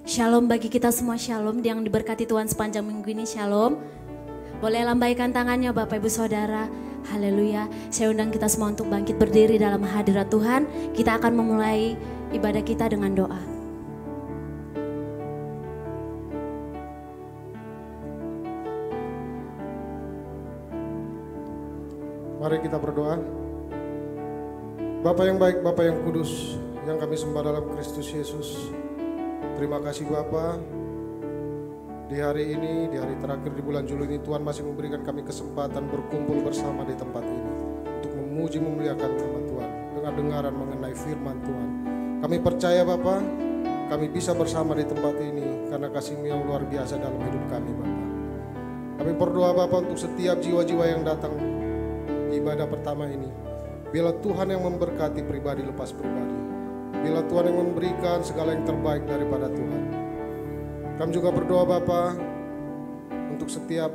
Shalom bagi kita semua, shalom yang diberkati Tuhan sepanjang minggu ini, shalom. Boleh lambaikan tangannya Bapak Ibu Saudara, haleluya. Saya undang kita semua untuk bangkit berdiri dalam hadirat Tuhan. Kita akan memulai ibadah kita dengan doa. Mari kita berdoa. Bapa yang baik, Bapa yang kudus, yang kami sembah dalam Kristus Yesus. Terima kasih Bapa. Di hari ini, di hari terakhir di bulan Juli ini, Tuhan masih memberikan kami kesempatan berkumpul bersama di tempat ini untuk memuji memuliakan nama Tuhan dengan dengaran mengenai firman Tuhan. Kami percaya Bapa, kami bisa bersama di tempat ini karena kasih-Mu yang luar biasa dalam hidup kami Bapa. Kami berdoa Bapa untuk setiap jiwa-jiwa yang datang ibadah pertama ini. Biarlah Tuhan yang memberkati pribadi lepas pribadi. Biarlah Tuhan yang memberikan segala yang terbaik daripada Tuhan. Kami juga berdoa Bapa untuk setiap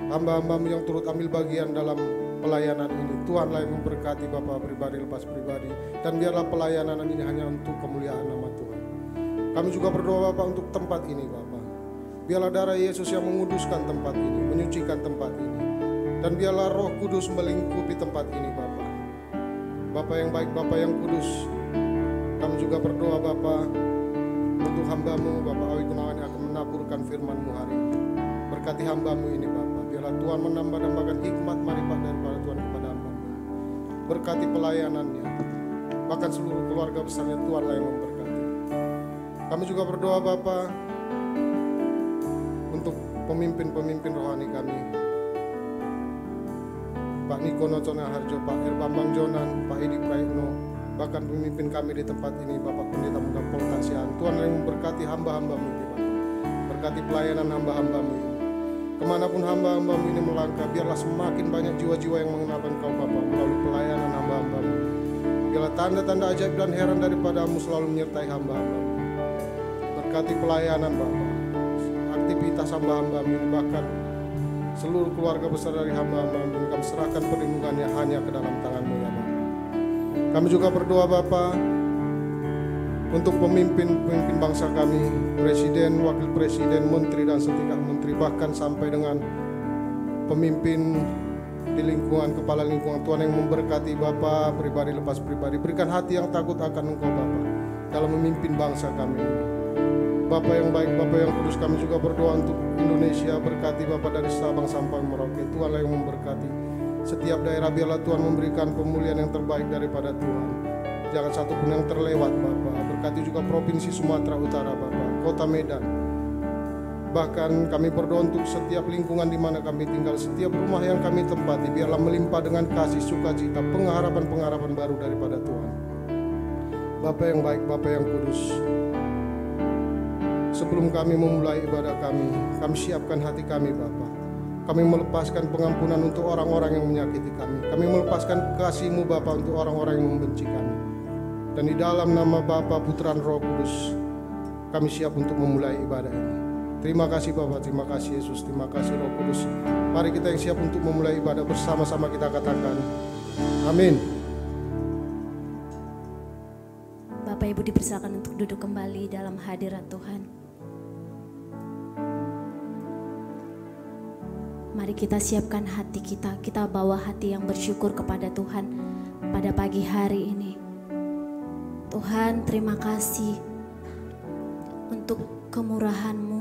hamba-hamba-Mu yang turut ambil bagian dalam pelayanan ini. Tuhanlah yang memberkati Bapa pribadi lepas pribadi. Dan biarlah pelayanan ini hanya untuk kemuliaan nama Tuhan. Kami juga berdoa Bapa untuk tempat ini Bapa. Biarlah darah Yesus yang menguduskan tempat ini, menyucikan tempat ini. Dan biarlah Roh Kudus melingkupi tempat ini Bapa. Bapa yang baik, Bapa yang kudus, kami juga berdoa Bapa untuk hamba-Mu Bapa Awi Gunawan yang akan menaburkan firman-Mu hari ini. Berkati hamba-Mu ini Bapa. Biarlah Tuhan menambah-nambahkan hikmat marifat daripada Tuhan kepada hamba-Mu. Berkati pelayanannya, bahkan seluruh keluarga besarnya Tuhanlah yang memberkati. Kami juga berdoa Bapa untuk pemimpin-pemimpin rohani kami, Pak Niko Nocona Harjo, Pak Bambang Jonan, Pak Edi Praitno, bahkan pemimpin kami di tempat ini, Bapak Pendeta Muda Poltasian. Tuhan yang memberkati hamba-hamba-Mu ini, Bapak. Berkati pelayanan hamba-hamba-Mu ini. Kemanapun hamba-hamba-Mu ini melangkah, biarlah semakin banyak jiwa-jiwa yang mengenal Engkau, Bapak, melalui pelayanan hamba-hamba-Mu. Biarlah tanda-tanda ajaib dan heran daripada-Mu selalu menyertai hamba-hamba-Mu. Berkati pelayanan, Bapak, aktivitas hamba-hamba-Mu ini, bahkan seluruh keluarga besar dari hamba-hamba-Mu, kami serahkan perlindungannya hanya ke dalam tangan-Mu ya Bapa. Kami juga berdoa Bapa untuk pemimpin bangsa kami, presiden, wakil presiden, menteri dan setingkat menteri, bahkan sampai dengan pemimpin di lingkungan, kepala lingkungan. Tuhan yang memberkati Bapa pribadi lepas pribadi. Berikan hati yang takut akan Engkau Bapa dalam memimpin bangsa kami ini. Bapa yang baik, Bapa yang kudus, kami juga berdoa untuk Indonesia. Berkati Bapa dari Sabang sampai Merauke. Tuhanlah yang memberkati setiap daerah. Biarlah Tuhan memberikan pemulihan yang terbaik daripada Tuhan. Jangan satu pun yang terlewat Bapa. Berkati juga Provinsi Sumatera Utara Bapa, Kota Medan. Bahkan kami berdoa untuk setiap lingkungan di mana kami tinggal, setiap rumah yang kami tempati. Biarlah melimpah dengan kasih, sukacita, pengharapan-pengharapan baru daripada Tuhan. Bapa yang baik, Bapa yang kudus, sebelum kami memulai ibadah kami siapkan hati kami Bapa. Kami melepaskan pengampunan untuk orang-orang yang menyakiti kami. Kami melepaskan kasih-Mu Bapa untuk orang-orang yang membenci kami. Dan di dalam nama Bapa, Putra, dan Roh Kudus, kami siap untuk memulai ibadah ini. Terima kasih Bapa, terima kasih Yesus, terima kasih Roh Kudus. Mari kita yang siap untuk memulai ibadah bersama-sama kita katakan, amin. Bapak Ibu dipersilakan untuk duduk kembali dalam hadirat Tuhan. Mari kita siapkan hati kita bawa hati yang bersyukur kepada Tuhan pada pagi hari ini. Tuhan, terima kasih untuk kemurahan-Mu,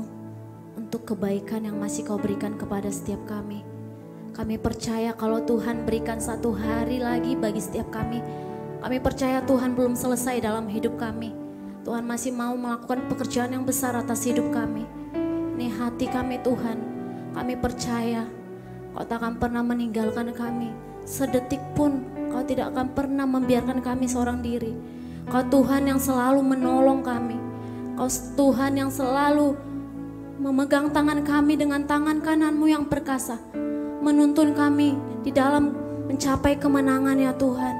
untuk kebaikan yang masih Kau berikan kepada setiap kami. Kami percaya kalau Tuhan berikan satu hari lagi bagi setiap kami. Kami percaya Tuhan belum selesai dalam hidup kami. Tuhan masih mau melakukan pekerjaan yang besar atas hidup kami. Ini hati kami Tuhan. Kami percaya Kau tak akan pernah meninggalkan kami. Sedetik pun Kau tidak akan pernah membiarkan kami seorang diri. Kau Tuhan yang selalu menolong kami. Kau Tuhan yang selalu memegang tangan kami dengan tangan kanan-Mu yang perkasa. Menuntun kami di dalam mencapai kemenangan ya Tuhan.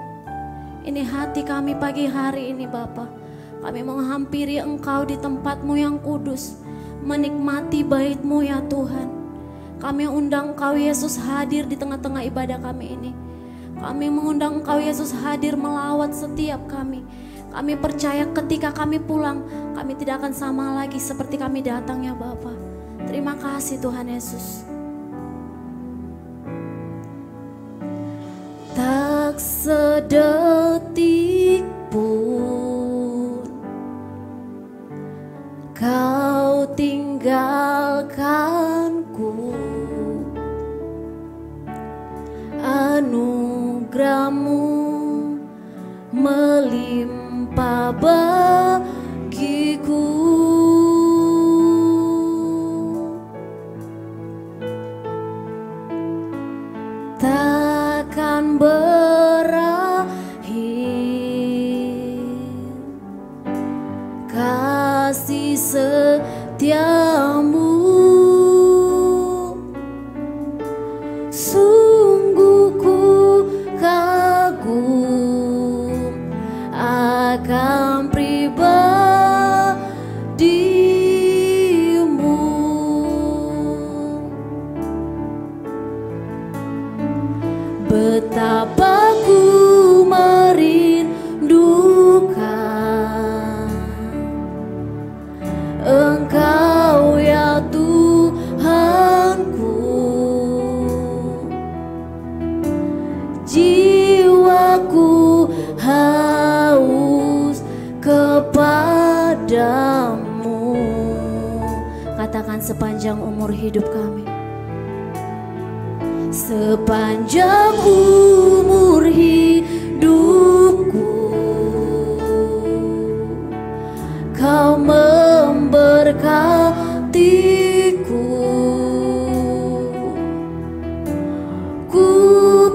Ini hati kami pagi hari ini Bapa. Kami menghampiri Engkau di tempat-Mu yang kudus. Menikmati bait-Mu ya Tuhan. Kami undang Engkau Yesus hadir di tengah-tengah ibadah kami ini. Kami mengundang Engkau Yesus hadir melawat setiap kami. Kami percaya ketika kami pulang, kami tidak akan sama lagi seperti kami datang ya Bapa. Terima kasih Tuhan Yesus. Tak sedetik pun Kau tinggalkanku, anugerah-Mu melimpah bagiku. Takkan berakhir kasih setia-Mu, sungguh ku kagum akan pribadi-Mu. Betapa ku merindukan Engkau ya Tuhanku. Jiwaku haus kepadamu. Katakan sepanjang umur hidup kami. Sepanjang umur hidupku Kau memberkatiku. Ku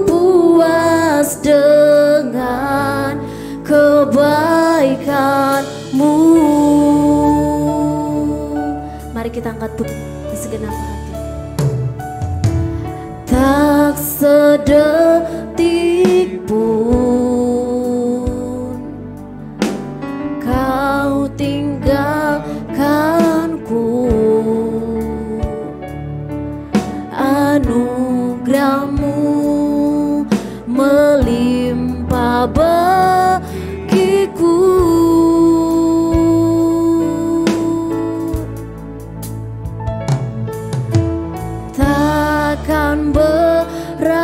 puas dengan kebaikan-Mu. Mari kita angkat puji di segenap hati. Tak sedetik pun Kau tinggalkanku, anugerah-Mu melimpah bagiku. Takkan berakhir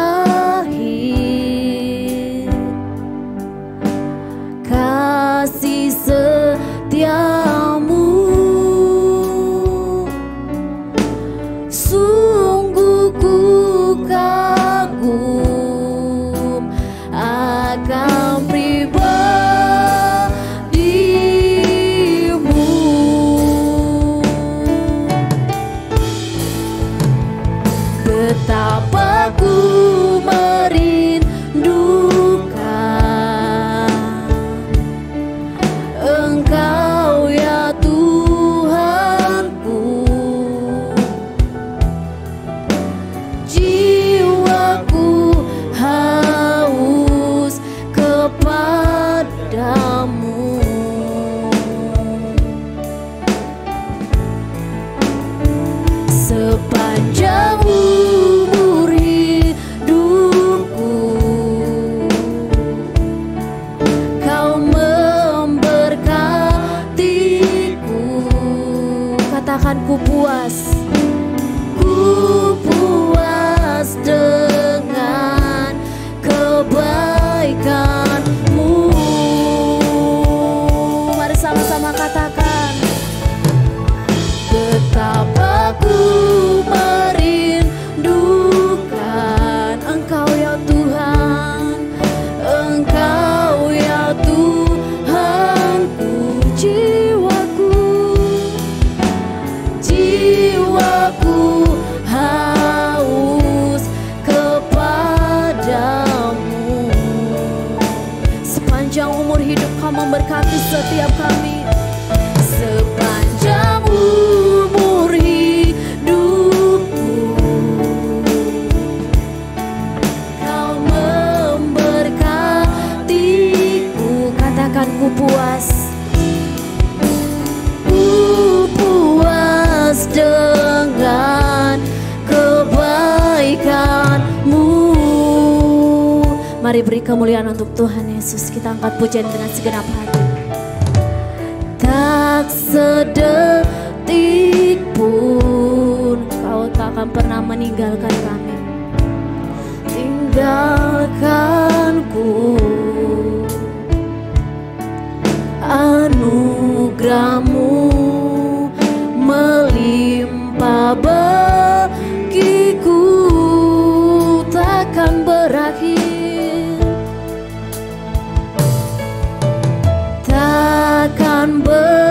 kasih setia-Mu, sungguh ku kagum akan pribadi-Mu. Betapa ku merindukan Engkau ya Tuhanku. Jiwaku haus kepadamu. Sepanjang umur hidupku Kau memberkatiku. Katakan ku puas. Ku puas dengan kebaikan-Mu. Mari sama-sama katakan. Betapa ku merindukan Engkau ya Tuhan, Engkau ya Tuhanku. Jiwaku haus kepadamu. Sepanjang umur hidup Kau memberkati setiap kami. Sepanjang umur hidupku Kau memberkatiku. Katakan ku puas. Ku puas dengan kebaikan-Mu. Mari beri kemuliaan untuk Tuhan Yesus. Kita angkat pujian dengan segenap hati. sedetik pun Kau takkan pernah meninggalkan kami. Tinggalkanku, anugerah-Mu melimpah bagiku, takkan berakhir, takkan berakhir.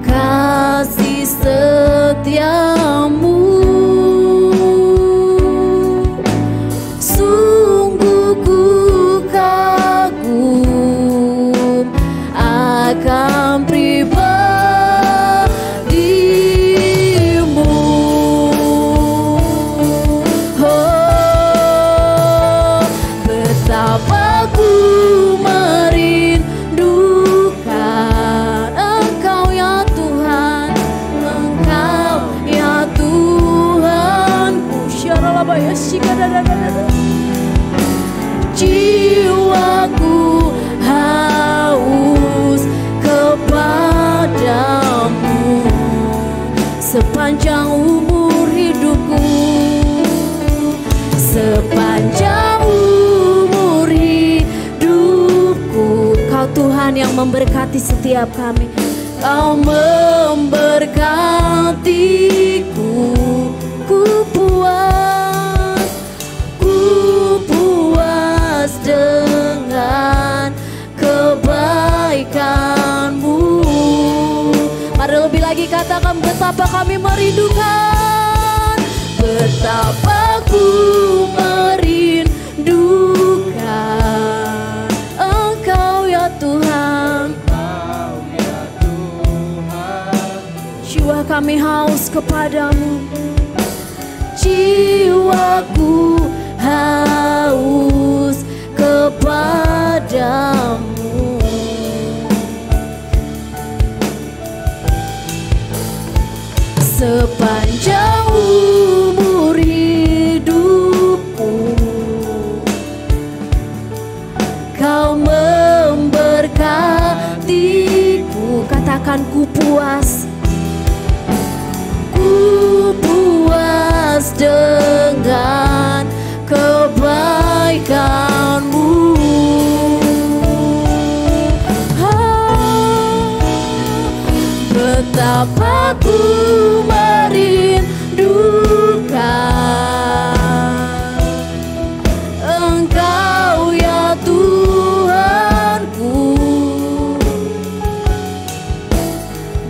Kasih setia-Mu sungguh ku kagum akan pribadi-Mu. Oh, betapa ku merindukan Engkau ya Tuhan, Engkau ya Tuhanku. Syaralabaya shikadadadada. Jiwaku haus kepadamu sepanjang umur hidupku, sepanjang umur hidupku. Kau Tuhan yang memberkati setiap kami, Kau memberkatiku. Ku puas dengan kebaikan-Mu. Mari lebih lagi katakan, betapa kami merindukan, betapa ku merindukan Engkau ya Tuhan. Jiwa kami haus kepadamu, jiwaku haus kepadamu. Sepanjang umur hidupku, Kau memberkatiku. Katakan, ku puas dengan kebaikan-Mu. Betapa ku merindukan Engkau ya Tuhanku.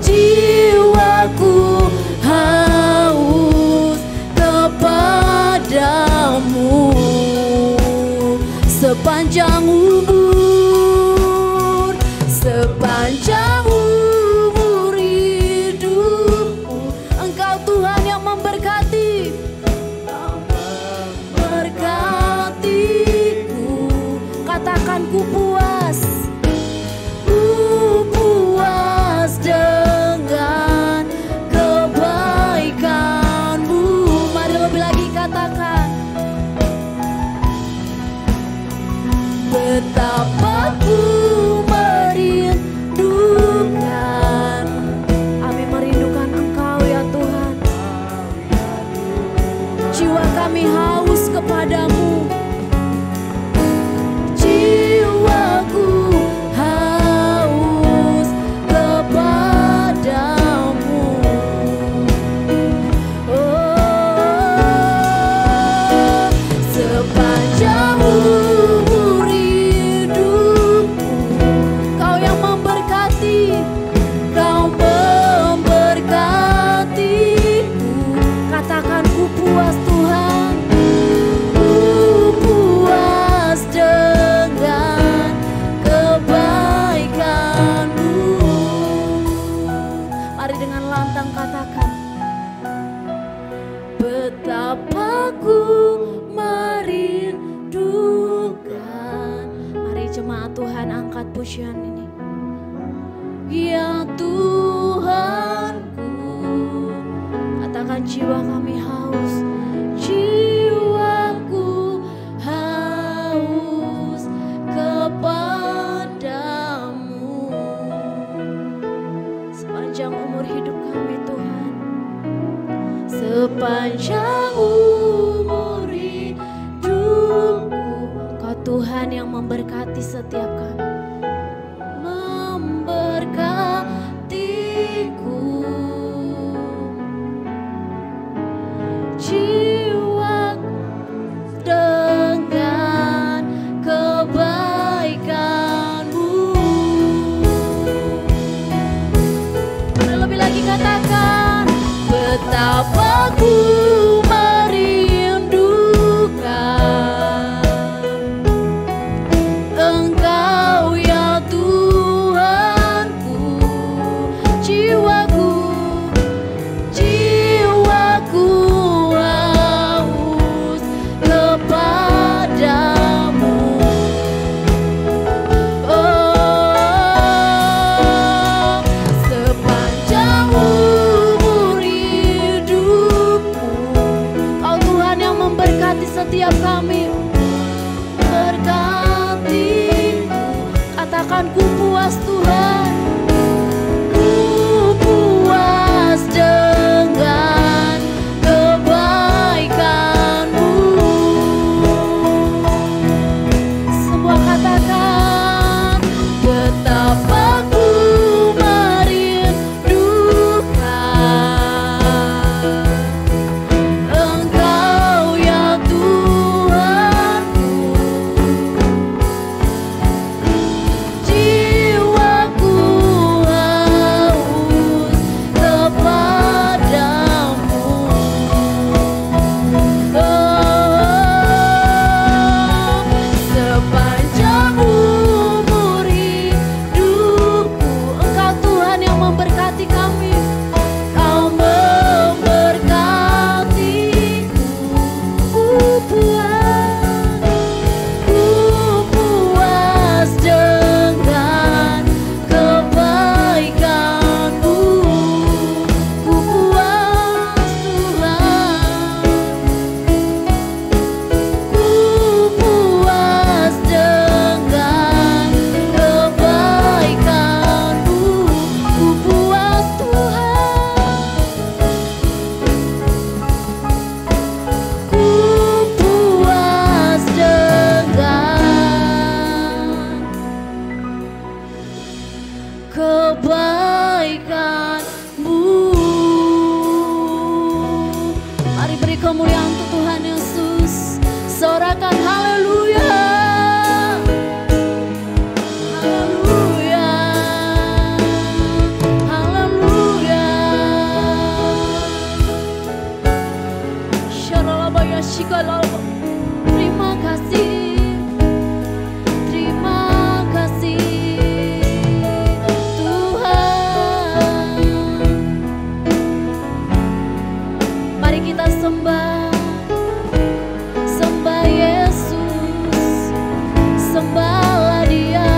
Jiwaku haus kepadamu sepanjang umur, sepanjang umur hidupku. Engkau Tuhan yang memberkati, memberkatiku. Katakan, ku puas dengan kebaikan-Mu. Mari lebih lagi katakan, betapa ku merindukan. Kami merindukan Engkau ya Tuhan. Jiwa kami haus kepadamu, jiwaku haus kepadamu. Oh, sepanjang umur hidupku, Kau yang memberkati, Kau memberkatiku. Katakan, ku puas Tuhan, ku puas dengan kebaikan-Mu. Mari dengan lantang katakan, betapa ku merindukan. Mari jemaat Tuhan angkat pujian ini. Ya Tuhanku, katakan, jiwa kami haus, jiwaku haus kepadamu. sepanjang umur hidupku. Kau Tuhan yang memberkati setiap kami, memberkatiku. Jiwa dengan kebaikan-Mu. Lebih lagi katakan, betapa ku merindukan Engkau ya Tuhanku. Jiwaku haus kepadamu. Oh, sepanjang umur hidupku, Kau Tuhan yang memberkati setiap kami. Berkatiku, katakan ku puas Tuhan, ku puas dengan kebaikan-Mu. Semua katakan, betapa ku merindukan Engkau ya Tuhanku. Jiwaku haus kepadamu. Oh, sepanjang umur hidupku, Engkau Tuhan yang memberkati kami. Kau memberkatiku. Ku puas dengan kebaikan-Mu. Ku puas Tuhan, ku puas dengan kebaikan-Mu. Ku puas Tuhan, ku puas dengan kebaikan-Mu. Mari beri kemuliaan untuk Tuhan Yesus. Sorakan haleluya, haleluya, haleluya. Syaralabaya shikalaba. Terima kasih, terima kasih Tuhan. Mari kita sembah, sembah Yesus, sembahlah Dia,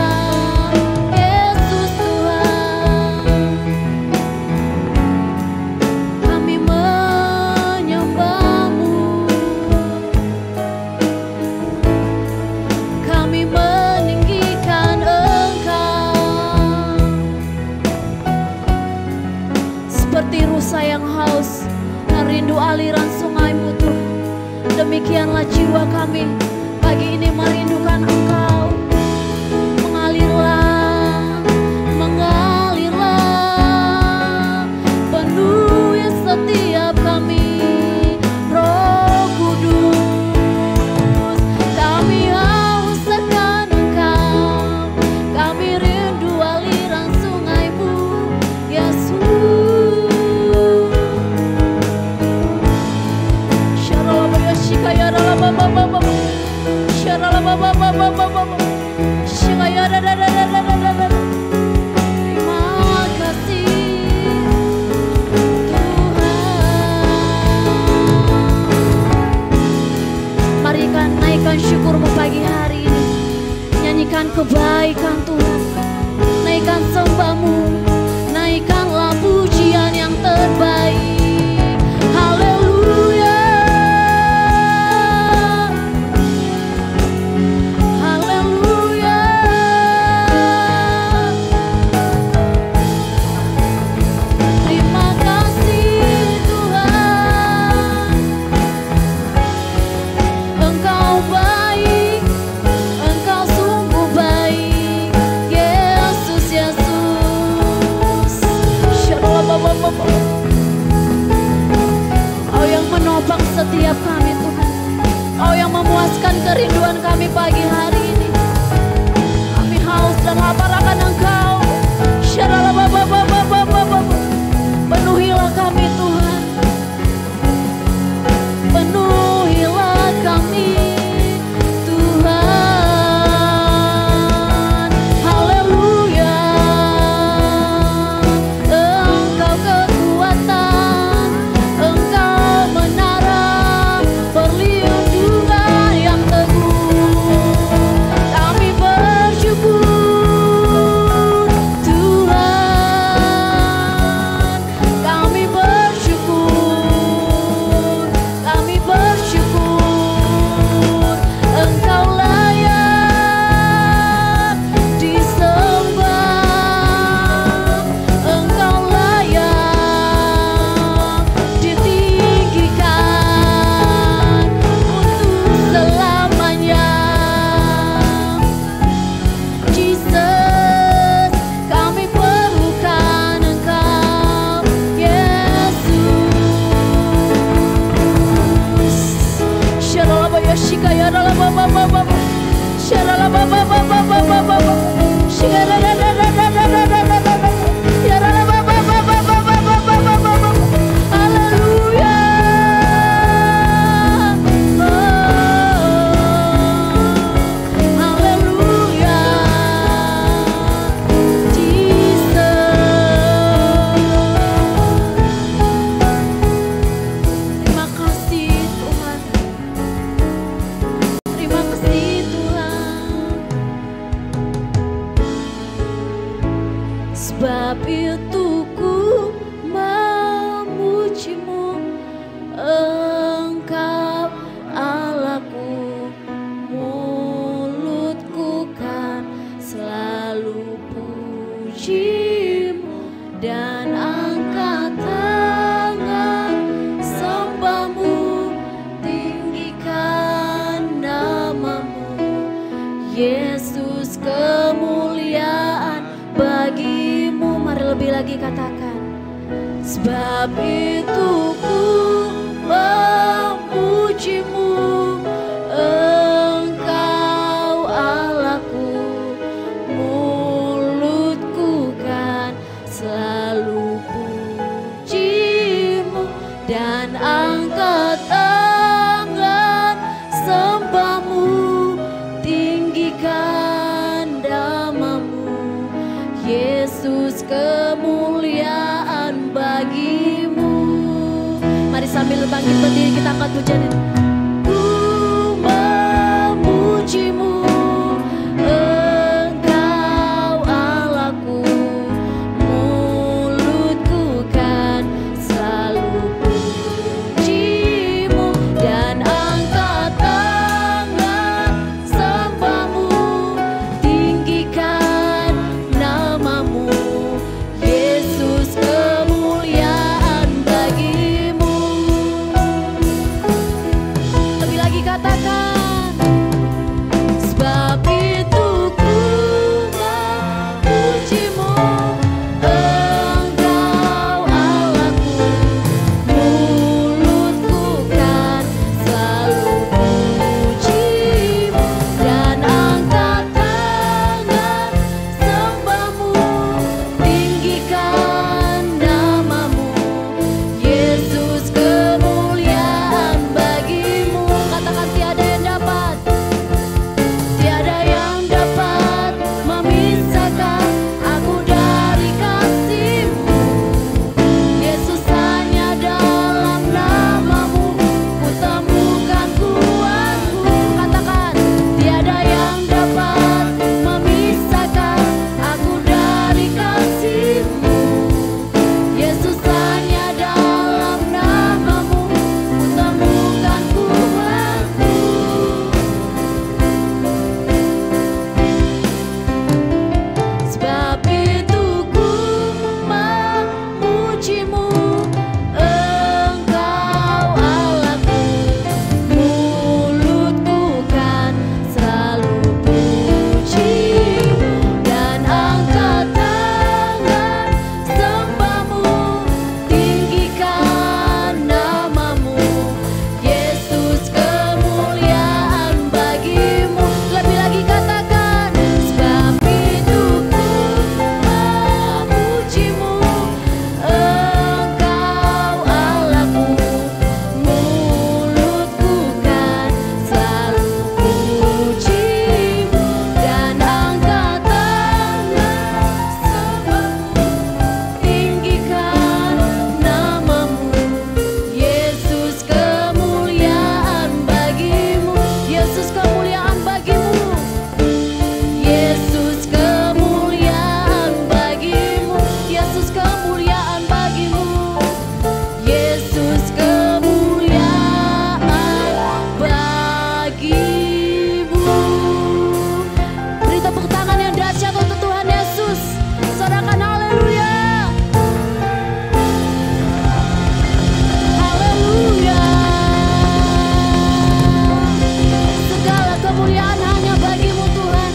Yesus Tuhan. Kami menyembah-Mu, kami meninggikan Engkau. Seperti rusa yang haus dan rindu aliran sungai-Mu Tuhan, demikianlah jiwa kami pagi ini merindukan Engkau. Mengalirlah, mengalirlah, penuhi setiap kami, Roh Kudus. Kami haus akan Engkau, kami rindu aliran sungai-Mu, Yesus. Syaralabaya shikayaralababa, syaralababa, shikayaralababa. Terima kasih Tuhan. Mari naikkan syukur-Mu pagi hari ini. Nyanyikan kebaikan Tuhan, naikkan sembah-Mu, naikkanlah pujian yang terbaik. Haleluya, haleluya. Terima kasih Tuhan. Sebab itu ku memujimu, Engkau Allahku, mulutku kan selalu pujimu dan angkat tangan sembahmu, tinggikan namamu, Yesus, kemuliaan bagimu. Mari lebih lagi katakan. Sebab itu ku memujimu, Engkau Allahku, mulutku kan selalu pujimu dan angkat tangan sembahmu, tinggikan namamu, Yesus, kemuliaan bagimu. Mari sambil bangkit berdiri kita angkat pujian ini. Ku memujimu, Engkau Allahku, mulutku kan selalu pujimu dan angkat tangan sembahmu, tinggikan namamu, Yesus, kemuliaan bagimu. Lebih lagi katakan. Sebab itu ku memujimu, Engkau Allahku, mulutku kan selalu pujimu dan angkat tangan sembahmu, tinggikan namamu, Yesus, kemuliaan bagimu. Katakan tiada yang dapat, tiada yang dapat memisahkan aku dari kasih-Mu. Yesus, hanya dalam namamu ku temukan kuatku. Katakan, tiada yang dapat memisahkan aku dari kasih-Mu. Yesus, hanya dalam namamu ku temukan kuatku. Sebab itu ku memujimu, Engkau Allahku, mulutku kan selalu pujimu dan angkat tangan sembahmu, tinggikan namamu, Yesus, kemuliaan bagimu. Lebih lagi katakan. Sebab itu ku memujimu, Engkau Allahku, mulutku kan selalu pujimu dan angkat tangan sembahmu, tinggikan namamu, Yesus, kemuliaan bagimu. Yesus, kemuliaan bagimu, Yesus, kemuliaan bagimu, Yesus, kemuliaan bagimu, Yesus, kemuliaan bagimu. Beri tepuk tangan yang dahsyat untuk Tuhan Yesus. Sorakan haleluya. Haleluya. Segala kemuliaan hanya bagimu Tuhan,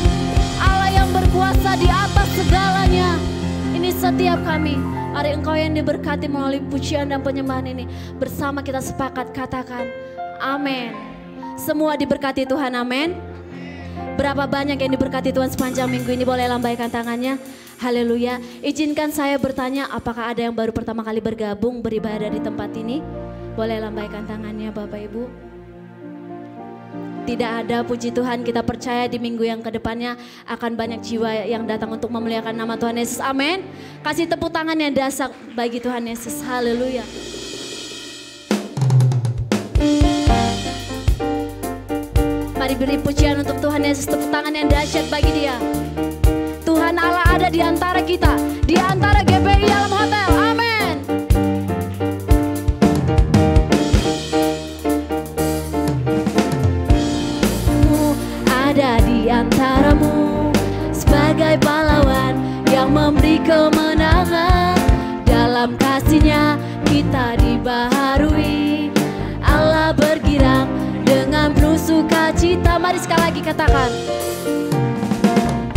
Allah yang berkuasa di atas segalanya. Ini setiap kami. Mari Engkau yang diberkati melalui pujian dan penyembahan ini. Bersama kita sepakat katakan amin. Semua diberkati Tuhan, amin. Berapa banyak yang diberkati Tuhan sepanjang minggu ini, boleh lambaikan tangannya. Haleluya. Izinkan saya bertanya, apakah ada yang baru pertama kali bergabung beribadah di tempat ini? Boleh lambaikan tangannya Bapak Ibu. Tidak ada, puji Tuhan, kita percaya di minggu yang kedepannya akan banyak jiwa yang datang untuk memuliakan nama Tuhan Yesus, amin. Kasih tepuk tangan yang dahsyat bagi Tuhan Yesus, haleluya. Mari beri pujian untuk Tuhan Yesus, tepuk tangan yang dahsyat bagi Dia. Tuhan Allah ada ada di antara kita, di antara GBI Alam Hotel. Amin. Ada di antaramu sebagai pahlawan yang memberi kemenangan. Dalam kasih-Nya kita dibaharui. Allah bergirang dengan penuh sukacita. Mari sekali lagi katakan,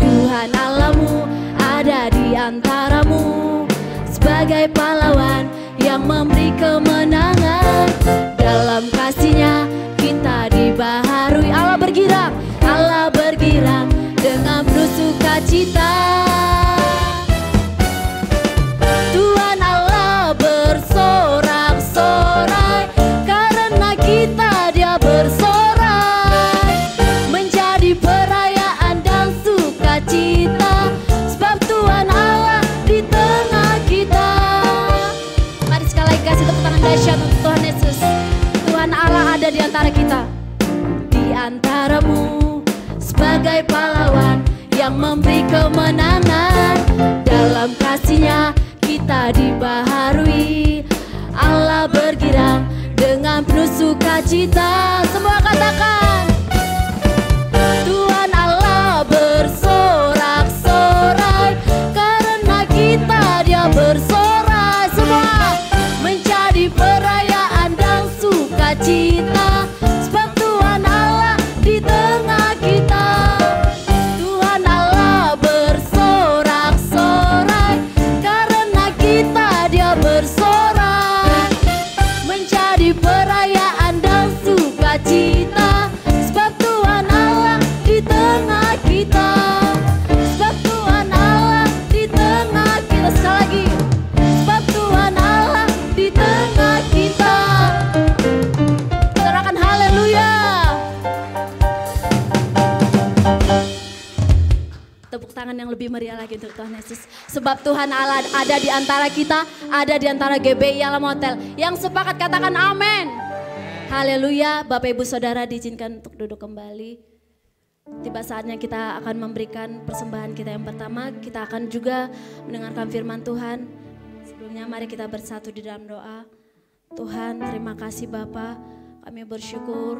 Tuhan Allahmu ada di antaramu sebagai pahlawan yang memberi kemenangan. Dalam kasih-Nya kita dibaharui. Allah bergirang dengan penuh sukacita. Tuhan Allah bersorak-sorai, karena kita Dia bersorai, menjadi perayaan dan sukacita, sebab Tuhan Allah di tengah kita. Mari sekali lagi kasih tepuk tangan dahsyat untuk Tuhan Yesus. Tuhan Allah ada di antara kita, di antaramu sebagai pahlawan yang memberi kemenangan. Dalam kasih-Nya kita dibaharui. Allah bergirang dengan penuh sukacita. Semua katakan, Tuhan Allah bersorak-sorai, karena kita Dia bersorai. Semua menjadi perayaan dan sukacita, sebab Tuhan Allah di tengah kita. Tuhan Allah bersorak-sorai, karena kita Dia bersorai, menjadi perayaan dan sukacita, sebab Tuhan Allah di tengah kita. Sebab Tuhan Allah di tengah kita. Sekali lagi, sebab Tuhan Allah di tengah kita. Sorakan haleluya. Tepuk tangan yang lebih meriah lagi untuk Tuhan Yesus. Sebab Tuhan Allah ada di antara kita, ada di antara GBI Alam Hotel. Yang sepakat katakan amin. Haleluya. Bapak Ibu Saudara diizinkan untuk duduk kembali. Tiba saatnya kita akan memberikan persembahan kita yang pertama. Kita akan juga mendengarkan firman Tuhan. Sebelumnya mari kita bersatu di dalam doa. Tuhan, terima kasih Bapa. Kami bersyukur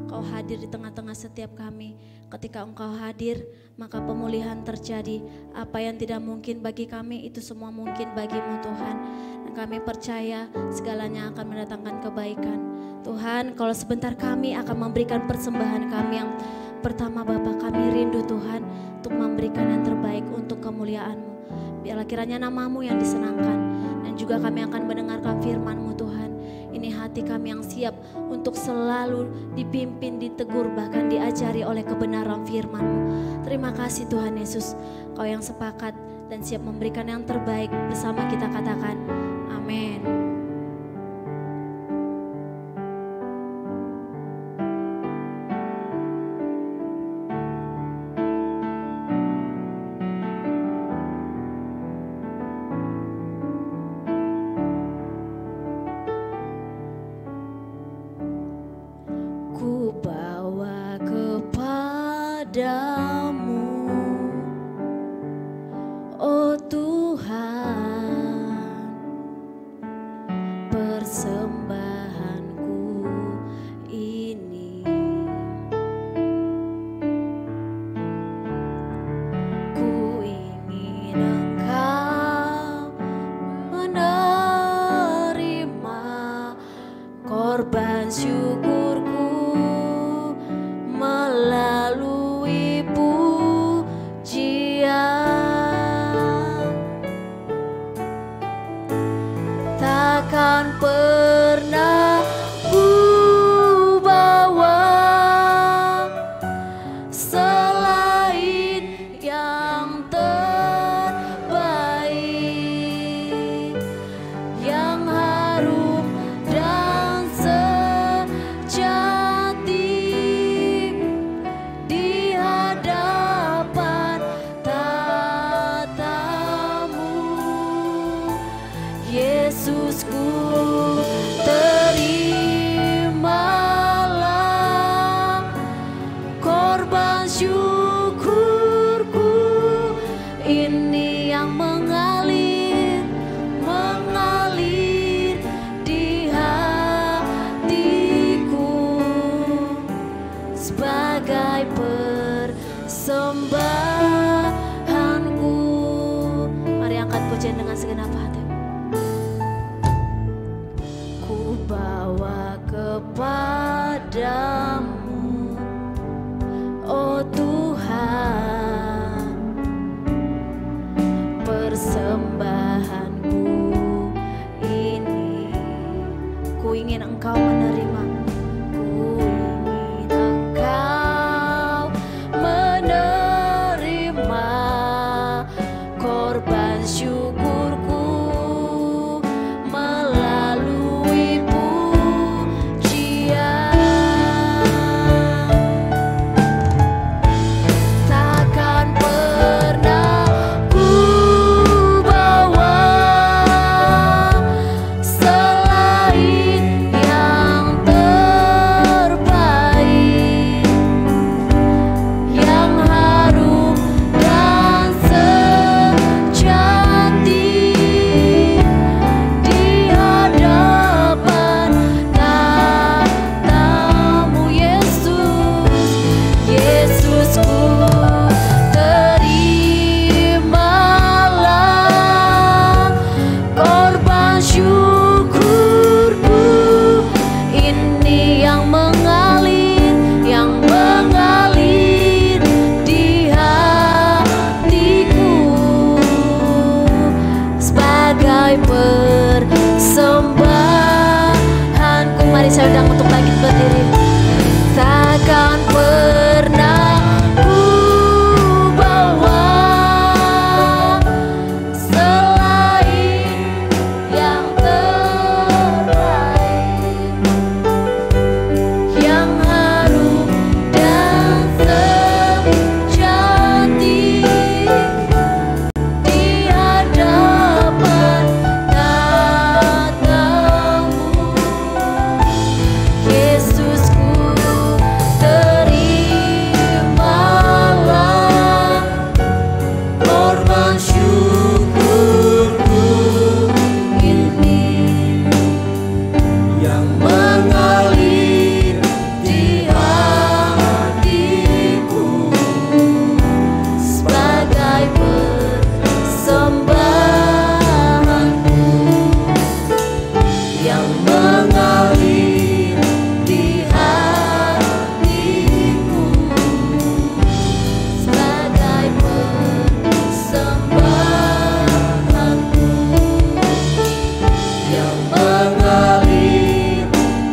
Kau hadir di tengah-tengah setiap kami. Ketika Engkau hadir, maka pemulihan terjadi. Apa yang tidak mungkin bagi kami, itu semua mungkin bagimu Tuhan. Dan kami percaya segalanya akan mendatangkan kebaikan. Tuhan, kalau sebentar kami akan memberikan persembahan kami yang pertama Bapa, kami rindu Tuhan untuk memberikan yang terbaik untuk kemuliaan-Mu. Biarlah kiranya nama-Mu yang disenangkan. Dan juga kami akan mendengarkan firman-Mu Tuhan. Ini hati kami yang siap untuk selalu dipimpin, ditegur, bahkan diajari oleh kebenaran firman-Mu. Terima kasih Tuhan Yesus, Kau yang sepakat dan siap memberikan yang terbaik. Bersama kita katakan, amin. Ku bawa kepadamu, oh Tuhan, persembahanku ini. Ku ingin Engkau menerima korban syukurku melalui pujian. Takkan pernah ku bawa selain yang terbaik, yang harum dan sejati di hadapan tatamu. Yesusku, terimalah korban syukurku ini. yang mengalir di hatiku sebagai persembahanku. Mari angkat pujian dengan segenap hati. Ku bawa kepadamu, oh Tuhan, persembahanku ini. Ku ingin Engkau menerima, ku ingin Engkau menerima korban syukurku melalui pujian. Takkan pernah ku bawa selain yang terbaik, yang harum dan sejati di hadapan tatamu Yesus. Yesusku, terimalah korban syukurku ini yang mengalir di hatiku sebagai persembahanku. Mari saya undang untuk bangkit berdiri. Takkan pernah ku bawa selain yang terbaik, yang harum dan sejati di hadapan tatamu. Yesusku, terimalah korban syukurku ini yang mengalir di hatiku sebagai persembahanku, yang mengalir di hatiku sebagai persembahanku, yang mengalir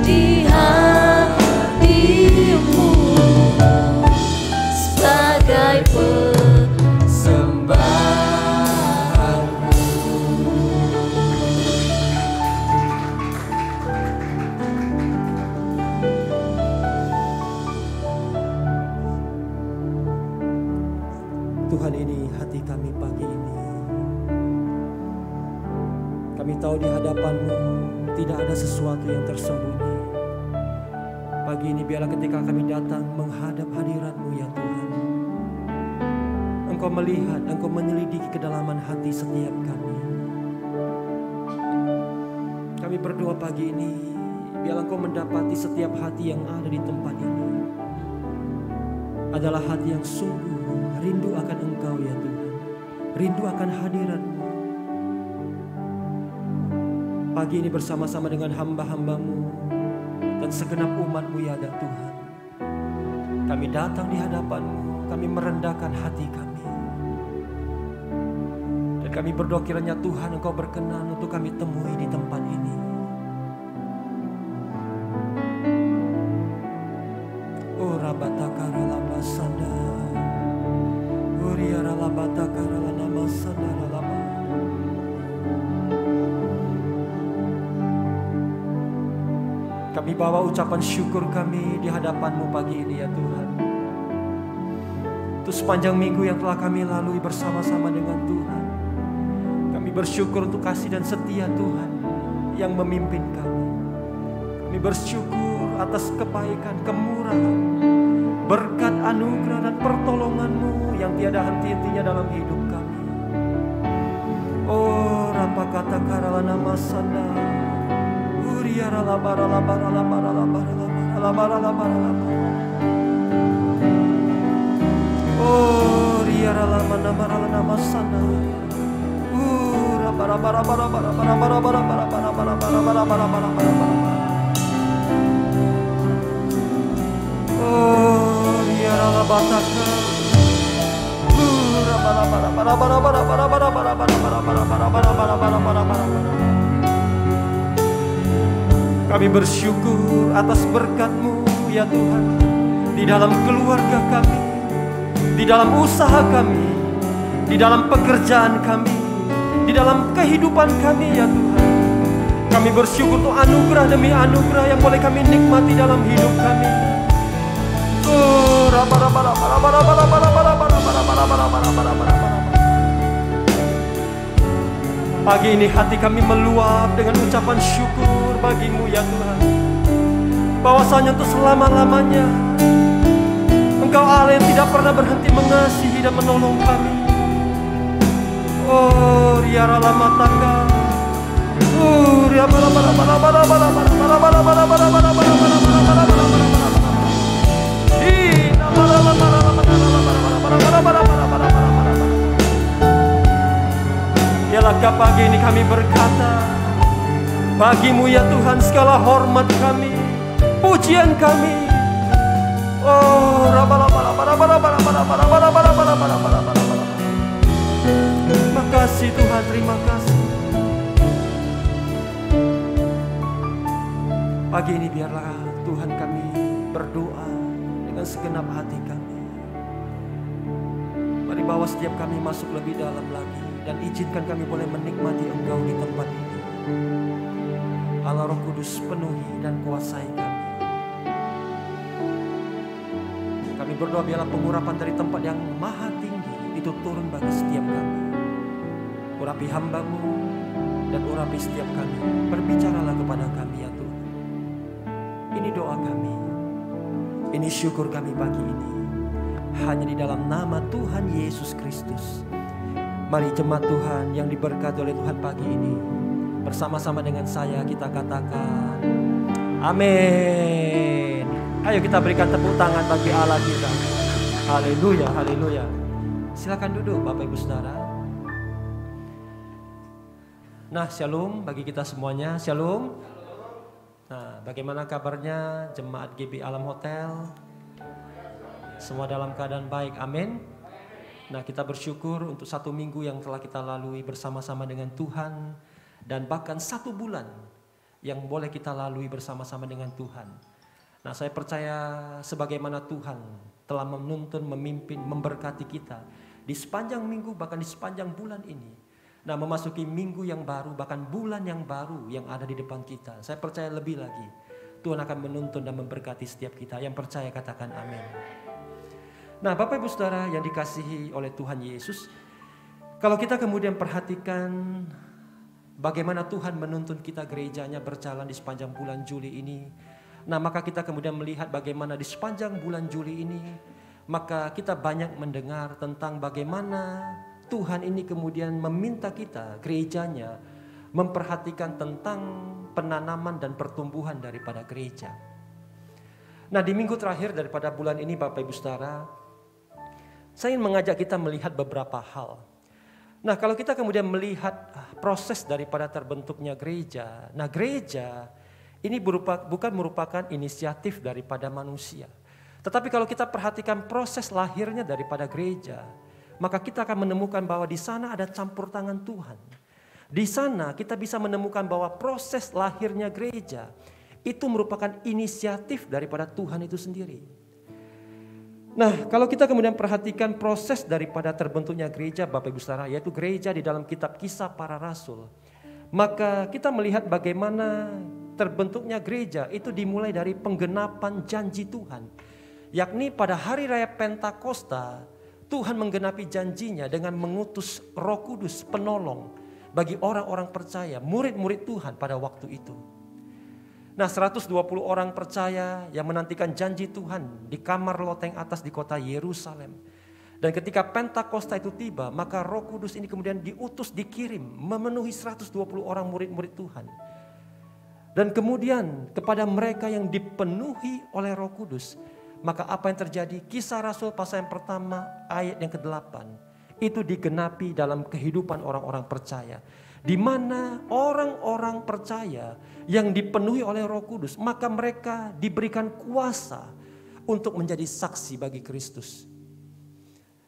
di hatimu sebagai persembahanku. Tuhan, ini hati kami pagi ini. Kami tahu di hadapan-Mu tidak ada sesuatu yang tersembunyi. Pagi ini biarlah ketika kami datang menghadap hadirat-Mu ya Tuhan, Engkau melihat, Engkau menyelidiki kedalaman hati setiap kami. Kami berdoa pagi ini, biarlah Engkau mendapati setiap hati yang ada di tempat ini adalah hati yang sungguh rindu akan Engkau ya Tuhan, rindu akan hadirat-Mu. Pagi ini bersama-sama dengan hamba-hamba-Mu dan segenap umat-Mu ya Tuhan, kami datang di hadapan-Mu, kami merendahkan hati kami. Dan kami berdoa kiranya Tuhan Engkau berkenan untuk kami temui di tempat ini. Oh Rabatakara lama sanda, Uriara Labatakara lama sanda lama. Kami bawa ucapan syukur kami di hadapan-Mu pagi ini ya Tuhan. Untuk sepanjang minggu yang telah kami lalui bersama-sama dengan Tuhan, kami bersyukur untuk kasih dan setia Tuhan yang memimpin kami. Kami bersyukur atas kebaikan, kemurahan, berkat anugerah dan pertolongan-Mu yang tiada henti-hentinya dalam hidup kami. la nama sana. Uriara la bara la bara la bara la bara la bara la bara la bara. Oh, riara la mana bara la nama sana. Bara bara bara bara bara bara bara bara bara bara bara bara bara bara bara. Oh, riara la bataka. Bara bara bara bara bara bara bara bara bara bara bara bara bara bara bara bara. Kami bersyukur atas berkat-Mu ya Tuhan, di dalam keluarga kami, di dalam usaha kami, di dalam pekerjaan kami, di dalam kehidupan kami ya Tuhan. Kami bersyukur untuk anugerah demi anugerah yang boleh kami nikmati dalam hidup kami. Pagi ini hati kami meluap dengan ucapan syukur bagi-Mu ya Tuhan, bahwasanya untuk selama-lamanya Engkau Allah yang tidak pernah berhenti mengasihi dan menolong kami. Oh, riara lama taka. Riara bara bara bara bara bara bara bara bara bara bara bara bara bara bara bara bara. Biarlah pagi ini kami berkata, bagi-Mu ya Tuhan segala hormat kami, pujian kami. Oh, terima kasih Tuhan, terima kasih. Pagi ini biarlah Tuhan kami berdoa dengan segenap hati kami. Mari bawa setiap kami masuk lebih dalam lagi dan izinkan kami boleh menikmati Engkau di tempat ini. Allah Roh Kudus penuhi dan kuasai kami. Kami berdoa biarlah pengurapan dari tempat yang maha tinggi itu turun bagi setiap kami. Urapi hamba-Mu dan urapi setiap kami. Berbicaralah kepada kami ya Tuhan. Ini doa kami. Ini syukur kami pagi ini. Hanya di dalam nama Tuhan Yesus Kristus. Mari jemaat Tuhan yang diberkati oleh Tuhan pagi ini, bersama-sama dengan saya kita katakan amin. Ayo kita berikan tepuk tangan bagi Allah kita. Haleluya, haleluya. Silakan duduk Bapak Ibu Saudara. Nah, shalom bagi kita semuanya. Shalom. Nah, bagaimana kabarnya jemaat GB Alam Hotel? Semua dalam keadaan baik, amin. Nah, kita bersyukur untuk 1 minggu yang telah kita lalui bersama-sama dengan Tuhan. Dan bahkan 1 bulan yang boleh kita lalui bersama-sama dengan Tuhan. Nah, saya percaya sebagaimana Tuhan telah menuntun, memimpin, memberkati kita di sepanjang minggu, bahkan di sepanjang bulan ini. Nah, memasuki minggu yang baru, bahkan bulan yang baru yang ada di depan kita. Saya percaya lebih lagi, Tuhan akan menuntun dan memberkati setiap kita. Yang percaya katakan amin. Nah, Bapak Ibu Saudara yang dikasihi oleh Tuhan Yesus, kalau kita kemudian perhatikan bagaimana Tuhan menuntun kita gerejanya berjalan di sepanjang bulan Juli ini, nah maka kita kemudian melihat bagaimana di sepanjang bulan Juli ini, maka kita banyak mendengar tentang bagaimana Tuhan ini kemudian meminta kita gerejanya memperhatikan tentang penanaman dan pertumbuhan daripada gereja. Nah, di minggu terakhir daripada bulan ini Bapak Ibu Saudara, saya ingin mengajak kita melihat beberapa hal. Nah, kalau kita kemudian melihat proses daripada terbentuknya gereja. Nah, gereja ini bukan merupakan inisiatif daripada manusia. Tetapi kalau kita perhatikan proses lahirnya daripada gereja, maka kita akan menemukan bahwa di sana ada campur tangan Tuhan. Di sana kita bisa menemukan bahwa proses lahirnya gereja itu merupakan inisiatif daripada Tuhan itu sendiri. Nah, kalau kita kemudian perhatikan proses daripada terbentuknya gereja Bapak Ibu Saudara, yaitu gereja di dalam kitab Kisah Para Rasul, maka kita melihat bagaimana terbentuknya gereja itu dimulai dari penggenapan janji Tuhan. Yakni pada hari raya Pentakosta, Tuhan menggenapi janjinya dengan mengutus Roh Kudus penolong bagi orang-orang percaya, murid-murid Tuhan pada waktu itu. Nah, 120 orang percaya yang menantikan janji Tuhan di kamar loteng atas di kota Yerusalem. Dan ketika Pentakosta itu tiba, maka Roh Kudus ini kemudian diutus, dikirim, memenuhi 120 orang murid-murid Tuhan. Dan kemudian kepada mereka yang dipenuhi oleh Roh Kudus, maka apa yang terjadi? Kisah Rasul pasal yang pertama ayat yang ke-8 itu digenapi dalam kehidupan orang-orang percaya. Di mana orang-orang percaya yang dipenuhi oleh Roh Kudus, maka mereka diberikan kuasa untuk menjadi saksi bagi Kristus.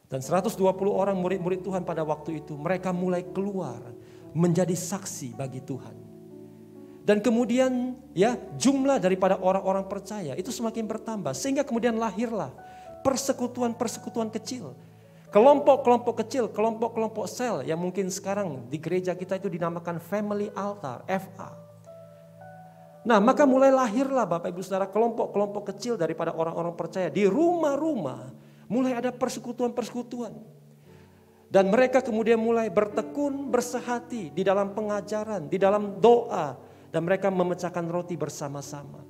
Dan 120 orang murid-murid Tuhan pada waktu itu, mereka mulai keluar menjadi saksi bagi Tuhan. Dan kemudian ya jumlah daripada orang-orang percaya itu semakin bertambah. Sehingga kemudian lahirlah persekutuan-persekutuan kecil. Kelompok-kelompok kecil, kelompok-kelompok sel yang mungkin sekarang di gereja kita itu dinamakan Family Altar, FA. Nah maka mulai lahirlah Bapak Ibu Saudara kelompok-kelompok kecil daripada orang-orang percaya. Di rumah-rumah mulai ada persekutuan-persekutuan. Dan mereka kemudian mulai bertekun, bersehati di dalam pengajaran, di dalam doa. Dan mereka memecahkan roti bersama-sama.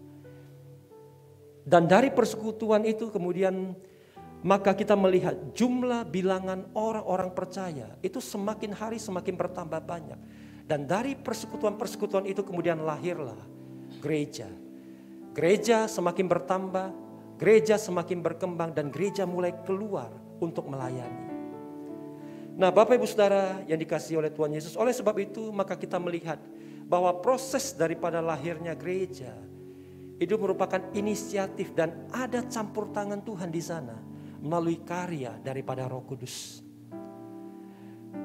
Dan dari persekutuan itu kemudian maka kita melihat jumlah bilangan orang-orang percaya itu semakin hari semakin bertambah banyak. Dan dari persekutuan-persekutuan itu kemudian lahirlah gereja. Gereja semakin bertambah, gereja semakin berkembang dan gereja mulai keluar untuk melayani. Nah Bapak Ibu Saudara yang dikasihi oleh Tuhan Yesus, oleh sebab itu maka kita melihat bahwa proses daripada lahirnya gereja itu merupakan inisiatif dan ada campur tangan Tuhan di sana melalui karya daripada Roh Kudus.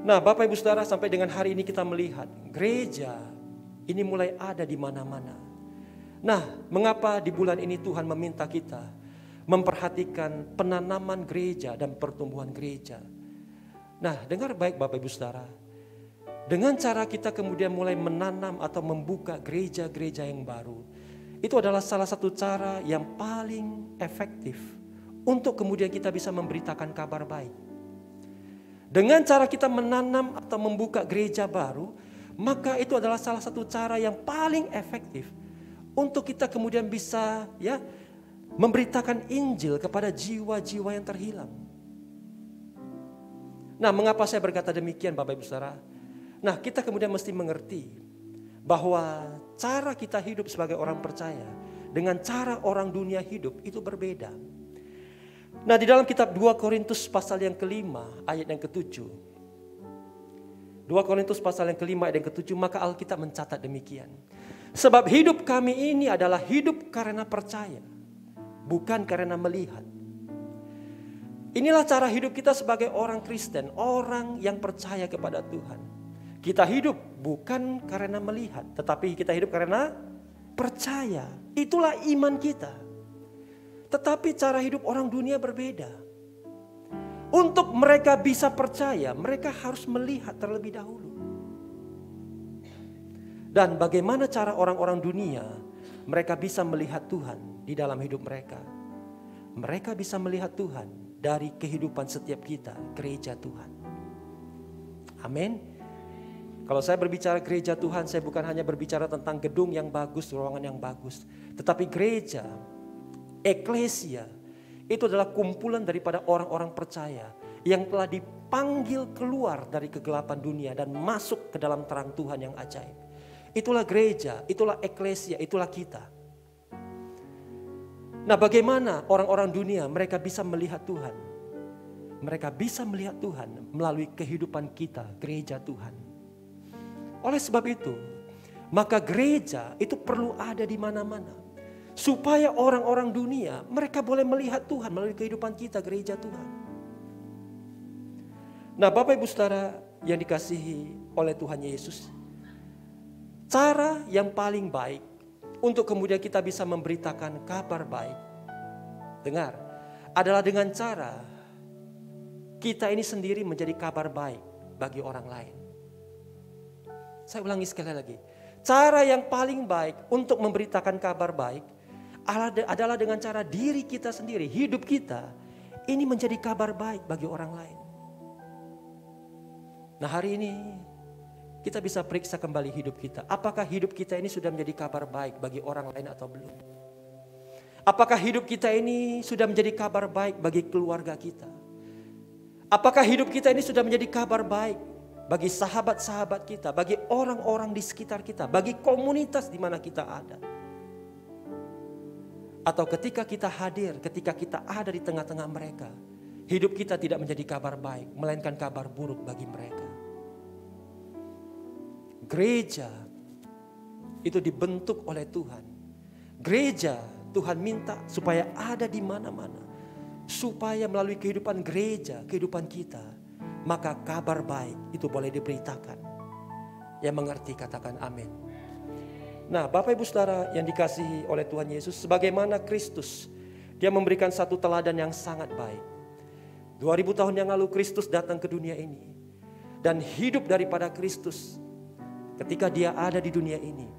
Nah, Bapak Ibu Saudara, sampai dengan hari ini kita melihat gereja ini mulai ada di mana-mana. Nah, mengapa di bulan ini Tuhan meminta kita memperhatikan penanaman gereja dan pertumbuhan gereja? Nah, dengar baik Bapak Ibu Saudara. Dengan cara kita kemudian mulai menanam atau membuka gereja-gereja yang baru. Itu adalah salah satu cara yang paling efektif untuk kemudian kita bisa memberitakan kabar baik. Dengan cara kita menanam atau membuka gereja baru, maka itu adalah salah satu cara yang paling efektif untuk kita kemudian bisa ya memberitakan Injil kepada jiwa-jiwa yang terhilang. Nah, mengapa saya berkata demikian Bapak Ibu Saudara? Nah, kita kemudian mesti mengerti bahwa cara kita hidup sebagai orang percaya dengan cara orang dunia hidup itu berbeda. Nah, di dalam kitab 2 Korintus pasal yang kelima ayat yang ke-7. 2 Korintus pasal yang kelima ayat yang ke-7, maka Alkitab mencatat demikian. Sebab hidup kami ini adalah hidup karena percaya, bukan karena melihat. Inilah cara hidup kita sebagai orang Kristen, orang yang percaya kepada Tuhan. Kita hidup bukan karena melihat, tetapi kita hidup karena percaya. Itulah iman kita. Tetapi cara hidup orang dunia berbeda. Untuk mereka bisa percaya, mereka harus melihat terlebih dahulu. Dan bagaimana cara orang-orang dunia, mereka bisa melihat Tuhan di dalam hidup mereka. Mereka bisa melihat Tuhan dari kehidupan setiap kita, gereja Tuhan. Amin. Kalau saya berbicara gereja Tuhan, saya bukan hanya berbicara tentang gedung yang bagus, ruangan yang bagus. Tetapi gereja, eklesia, itu adalah kumpulan daripada orang-orang percaya yang telah dipanggil keluar dari kegelapan dunia dan masuk ke dalam terang Tuhan yang ajaib. Itulah gereja, itulah eklesia, itulah kita. Nah, bagaimana orang-orang dunia mereka bisa melihat Tuhan? Mereka bisa melihat Tuhan melalui kehidupan kita, gereja Tuhan. Oleh sebab itu, maka gereja itu perlu ada di mana-mana. Supaya orang-orang dunia mereka boleh melihat Tuhan melalui kehidupan kita, gereja Tuhan. Nah, Bapak Ibu Saudara yang dikasihi oleh Tuhan Yesus, cara yang paling baik untuk kemudian kita bisa memberitakan kabar baik, dengar, adalah dengan cara kita ini sendiri menjadi kabar baik bagi orang lain. Saya ulangi sekali lagi. Cara yang paling baik untuk memberitakan kabar baik adalah dengan cara diri kita sendiri, hidup kita ini menjadi kabar baik bagi orang lain. Nah, hari ini kita bisa periksa kembali hidup kita. Apakah hidup kita ini sudah menjadi kabar baik bagi orang lain atau belum? Apakah hidup kita ini sudah menjadi kabar baik bagi keluarga kita? Apakah hidup kita ini sudah menjadi kabar baik bagi sahabat-sahabat kita, bagi orang-orang di sekitar kita, bagi komunitas di mana kita ada? Atau ketika kita hadir, ketika kita ada di tengah-tengah mereka, hidup kita tidak menjadi kabar baik, melainkan kabar buruk bagi mereka. Gereja itu dibentuk oleh Tuhan. Gereja Tuhan minta supaya ada di mana-mana. Supaya melalui kehidupan gereja, kehidupan kita, maka kabar baik itu boleh diberitakan. Yang mengerti katakan amin. Nah, Bapak Ibu Saudara yang dikasihi oleh Tuhan Yesus, sebagaimana Kristus, Dia memberikan satu teladan yang sangat baik. 2000 tahun yang lalu Kristus datang ke dunia ini. Dan hidup daripada Kristus, ketika Dia ada di dunia ini,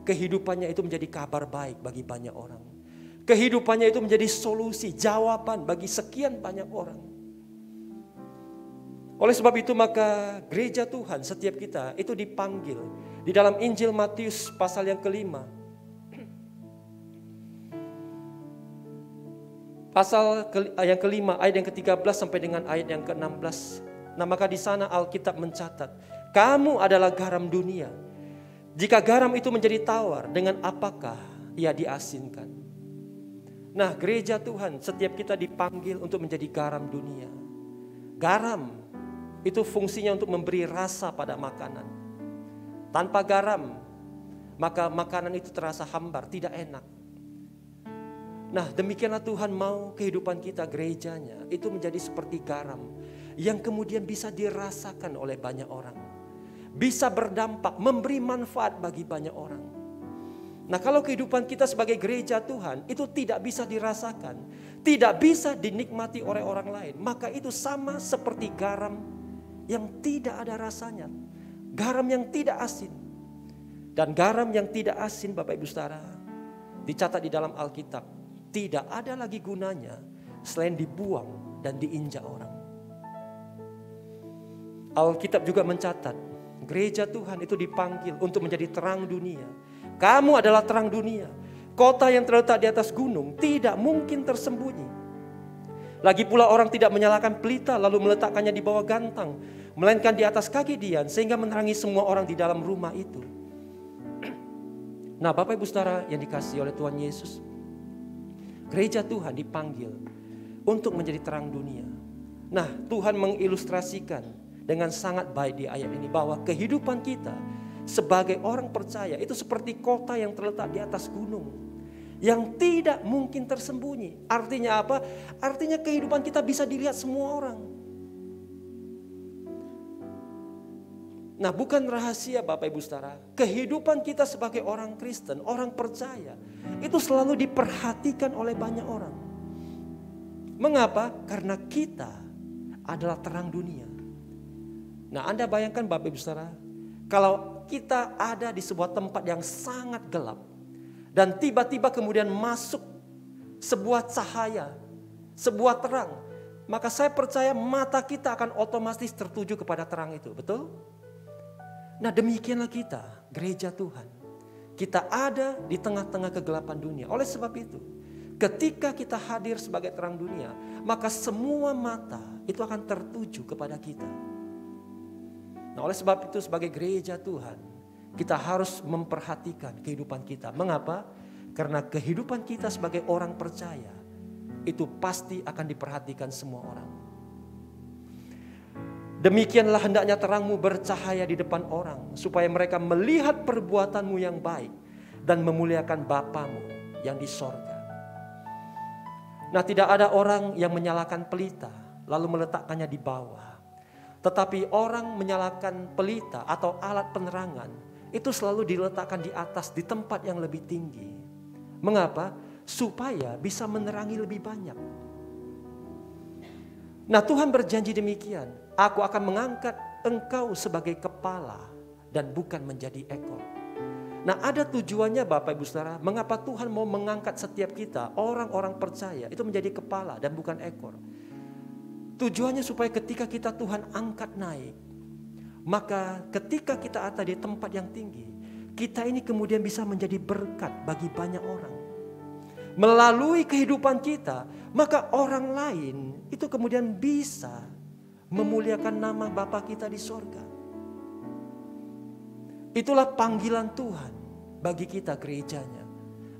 kehidupannya itu menjadi kabar baik bagi banyak orang. Kehidupannya itu menjadi solusi, jawaban bagi sekian banyak orang. Oleh sebab itu maka gereja Tuhan setiap kita itu dipanggil. Di dalam Injil Matius pasal yang kelima. Pasal yang kelima ayat yang ke-13 sampai dengan ayat yang ke-16. Nah maka di sana Alkitab mencatat, kamu adalah garam dunia. Jika garam itu menjadi tawar, dengan apakah ia diasinkan? Nah gereja Tuhan setiap kita dipanggil untuk menjadi garam dunia. Garam itu fungsinya untuk memberi rasa pada makanan. Tanpa garam maka makanan itu terasa hambar, tidak enak. Nah demikianlah Tuhan mau kehidupan kita gerejanya itu menjadi seperti garam yang kemudian bisa dirasakan oleh banyak orang. Bisa berdampak, memberi manfaat bagi banyak orang. Nah kalau kehidupan kita sebagai gereja Tuhan itu tidak bisa dirasakan, tidak bisa dinikmati oleh orang lain, maka itu sama seperti garam yang tidak ada rasanya, garam yang tidak asin. Dan garam yang tidak asin Bapak Ibu Saudara, dicatat di dalam Alkitab, tidak ada lagi gunanya selain dibuang dan diinjak orang. Alkitab juga mencatat, gereja Tuhan itu dipanggil untuk menjadi terang dunia. Kamu adalah terang dunia. Kota yang terletak di atas gunung tidak mungkin tersembunyi. Lagi pula orang tidak menyalakan pelita lalu meletakkannya di bawah gantang, melainkan di atas kaki dian sehingga menerangi semua orang di dalam rumah itu. Nah Bapak Ibu Saudara yang dikasihi oleh Tuhan Yesus, gereja Tuhan dipanggil untuk menjadi terang dunia. Nah Tuhan mengilustrasikan dengan sangat baik di ayat ini bahwa kehidupan kita sebagai orang percaya itu seperti kota yang terletak di atas gunung yang tidak mungkin tersembunyi. Artinya apa? Artinya kehidupan kita bisa dilihat semua orang. Nah bukan rahasia Bapak Ibu Saudara, kehidupan kita sebagai orang Kristen, orang percaya itu selalu diperhatikan oleh banyak orang. Mengapa? Karena kita adalah terang dunia. Nah Anda bayangkan Bapak Ibu Saudara, kalau kita ada di sebuah tempat yang sangat gelap dan tiba-tiba kemudian masuk sebuah cahaya, sebuah terang, maka saya percaya mata kita akan otomatis tertuju kepada terang itu, betul? Nah demikianlah kita, gereja Tuhan. Kita ada di tengah-tengah kegelapan dunia. Oleh sebab itu, ketika kita hadir sebagai terang dunia, maka semua mata itu akan tertuju kepada kita. Nah oleh sebab itu sebagai gereja Tuhan, kita harus memperhatikan kehidupan kita. Mengapa? Karena kehidupan kita sebagai orang percaya itu pasti akan diperhatikan semua orang. Demikianlah hendaknya terangmu bercahaya di depan orang, supaya mereka melihat perbuatanmu yang baik dan memuliakan Bapamu yang di sorga. Nah tidak ada orang yang menyalakan pelita lalu meletakkannya di bawah. Tetapi orang menyalakan pelita atau alat penerangan itu selalu diletakkan di atas, di tempat yang lebih tinggi. Mengapa? Supaya bisa menerangi lebih banyak. Nah Tuhan berjanji demikian, aku akan mengangkat engkau sebagai kepala dan bukan menjadi ekor. Nah ada tujuannya Bapak Ibu Saudara, mengapa Tuhan mau mengangkat setiap kita, orang-orang percaya itu menjadi kepala dan bukan ekor. Tujuannya supaya ketika kita Tuhan angkat naik, maka ketika kita ada di tempat yang tinggi, kita ini kemudian bisa menjadi berkat bagi banyak orang. Melalui kehidupan kita, maka orang lain itu kemudian bisa memuliakan nama Bapa kita di sorga. Itulah panggilan Tuhan bagi kita gerejanya.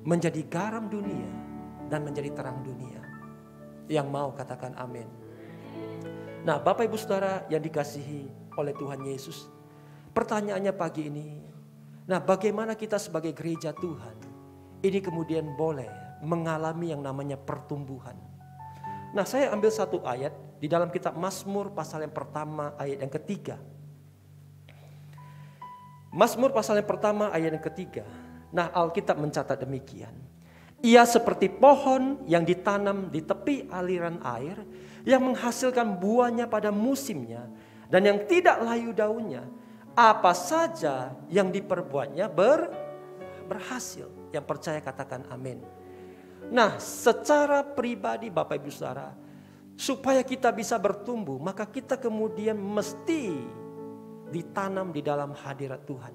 Menjadi garam dunia dan menjadi terang dunia. Yang mau katakan amin. Nah, Bapak Ibu Saudara yang dikasihi oleh Tuhan Yesus. Pertanyaannya pagi ini. Nah, bagaimana kita sebagai gereja Tuhan ini kemudian boleh mengalami yang namanya pertumbuhan. Nah, saya ambil satu ayat di dalam kitab Mazmur pasal yang pertama ayat yang ketiga. Mazmur pasal yang pertama ayat yang ketiga. Nah, Alkitab mencatat demikian. Ia seperti pohon yang ditanam di tepi aliran air, yang menghasilkan buahnya pada musimnya, dan yang tidak layu daunnya. Apa saja yang diperbuatnya berhasil. Yang percaya katakan amin. Nah, secara pribadi Bapak Ibu Saudara, supaya kita bisa bertumbuh, maka kita kemudian mesti ditanam di dalam hadirat Tuhan.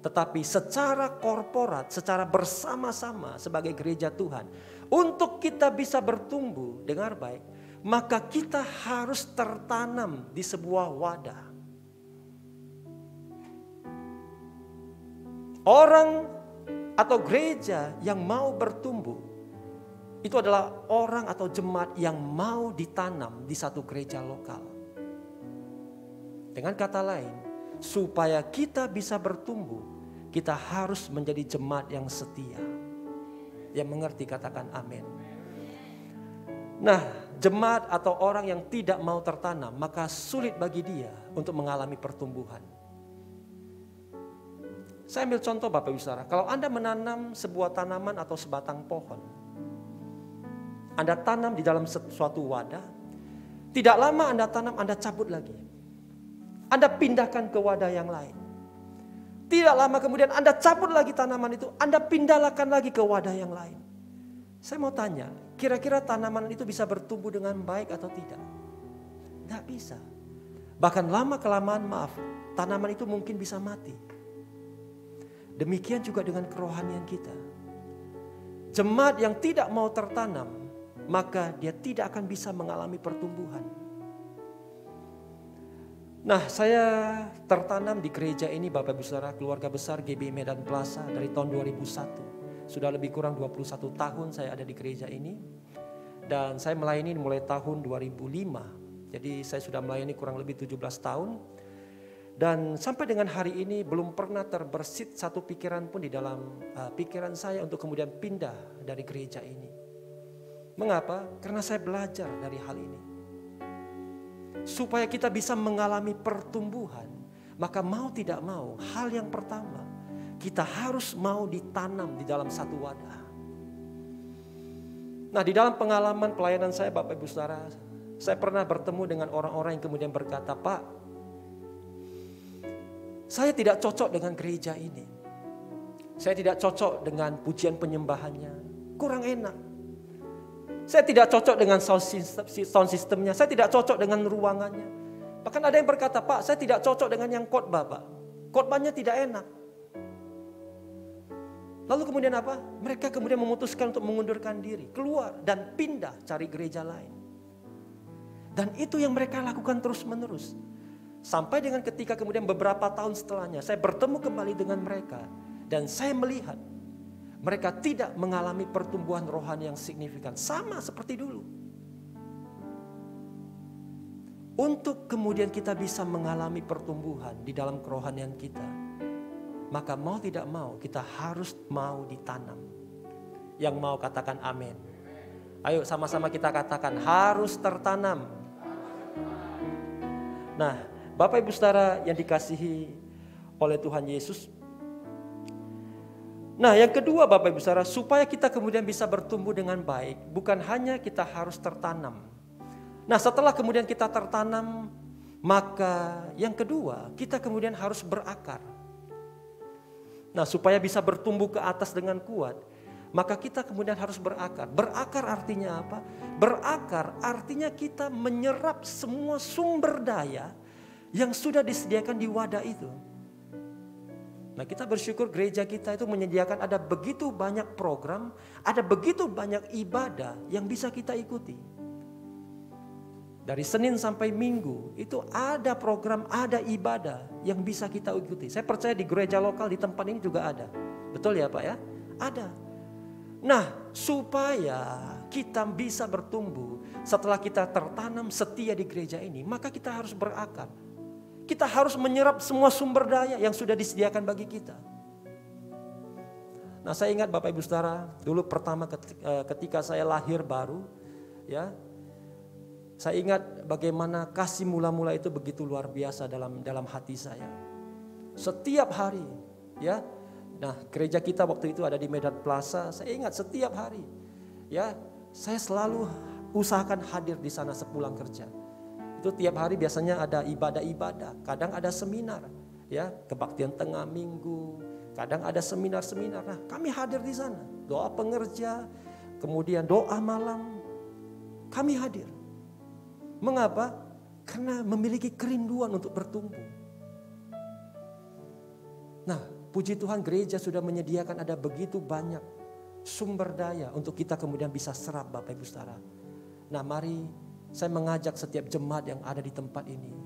Tetapi secara korporat, secara bersama-sama sebagai gereja Tuhan, untuk kita bisa bertumbuh dengan baik, maka kita harus tertanam di sebuah wadah. Orang atau gereja yang mau bertumbuh, itu adalah orang atau jemaat yang mau ditanam di satu gereja lokal. Dengan kata lain, supaya kita bisa bertumbuh, kita harus menjadi jemaat yang setia. Yang mengerti katakan amin. Nah, jemaat atau orang yang tidak mau tertanam, maka sulit bagi dia untuk mengalami pertumbuhan. Saya ambil contoh Bapak Ibu Saudara, kalau Anda menanam sebuah tanaman atau sebatang pohon, Anda tanam di dalam suatu wadah, tidak lama Anda tanam, Anda cabut lagi. Anda pindahkan ke wadah yang lain. Tidak lama kemudian Anda cabut lagi tanaman itu, Anda pindahkan lagi ke wadah yang lain. Saya mau tanya, kira-kira tanaman itu bisa bertumbuh dengan baik atau tidak? Tidak bisa. Bahkan lama-kelamaan tanaman itu mungkin bisa mati. Demikian juga dengan kerohanian kita. Jemaat yang tidak mau tertanam, maka dia tidak akan bisa mengalami pertumbuhan. Nah, saya tertanam di gereja ini Bapak Ibu Saudara, keluarga besar GB Medan Plaza dari tahun 2001. Sudah lebih kurang 21 tahun saya ada di gereja ini. Dan saya melayani mulai tahun 2005. Jadi saya sudah melayani kurang lebih 17 tahun. Dan sampai dengan hari ini belum pernah terbersit satu pikiran pun di dalam pikiran saya untuk kemudian pindah dari gereja ini. Mengapa? Karena saya belajar dari hal ini. Supaya kita bisa mengalami pertumbuhan, maka mau tidak mau, hal yang pertama, kita harus mau ditanam di dalam satu wadah. Nah, di dalam pengalaman pelayanan saya Bapak Ibu Saudara, saya pernah bertemu dengan orang-orang yang kemudian berkata, Pak, saya tidak cocok dengan gereja ini. Saya tidak cocok dengan pujian penyembahannya, kurang enak. Saya tidak cocok dengan sound systemnya. Saya tidak cocok dengan ruangannya. Bahkan ada yang berkata, Pak, saya tidak cocok dengan yang khotbah, Pak. Khotbahnya tidak enak. Lalu kemudian apa? Mereka kemudian memutuskan untuk mengundurkan diri, keluar dan pindah cari gereja lain. Dan itu yang mereka lakukan terus menerus. Sampai dengan ketika kemudian beberapa tahun setelahnya, saya bertemu kembali dengan mereka. Dan saya melihat mereka tidak mengalami pertumbuhan rohani yang signifikan. Sama seperti dulu. Untuk kemudian kita bisa mengalami pertumbuhan di dalam kerohanian kita, maka mau tidak mau kita harus mau ditanam. Yang mau katakan amin. Ayo sama-sama kita katakan harus tertanam. Nah, Bapak Ibu Saudara yang dikasihi oleh Tuhan Yesus. Nah, yang kedua Bapak Ibu Saudara, supaya kita kemudian bisa bertumbuh dengan baik, bukan hanya kita harus tertanam. Nah, setelah kemudian kita tertanam, maka yang kedua, kita kemudian harus berakar. Nah, supaya bisa bertumbuh ke atas dengan kuat, maka kita kemudian harus berakar. Berakar artinya apa? Berakar artinya kita menyerap semua sumber daya yang sudah disediakan di wadah itu. Nah, kita bersyukur gereja kita itu menyediakan ada begitu banyak program, ada begitu banyak ibadah yang bisa kita ikuti. Dari Senin sampai Minggu itu ada program, ada ibadah yang bisa kita ikuti. Saya percaya di gereja lokal di tempat ini juga ada. Betul ya Pak ya? Ada. Nah, supaya kita bisa bertumbuh setelah kita tertanam setia di gereja ini, maka kita harus berakar. Kita harus menyerap semua sumber daya yang sudah disediakan bagi kita. Nah, saya ingat Bapak Ibu Saudara, dulu pertama ketika saya lahir baru, ya, saya ingat bagaimana kasih mula-mula itu begitu luar biasa dalam hati saya. Setiap hari, ya. Nah, gereja kita waktu itu ada di Medan Plaza. Saya ingat setiap hari, ya, saya selalu usahakan hadir di sana sepulang kerja. Itu tiap hari biasanya ada ibadah-ibadah, kadang ada seminar, ya, kebaktian tengah minggu, kadang ada seminar-seminar. Nah, kami hadir di sana, doa pengerja, kemudian doa malam, kami hadir. Mengapa? Karena memiliki kerinduan untuk bertumbuh. Nah, puji Tuhan gereja sudah menyediakan ada begitu banyak sumber daya untuk kita kemudian bisa serap Bapak Ibu Saudara. Nah, mari saya mengajak setiap jemaat yang ada di tempat ini.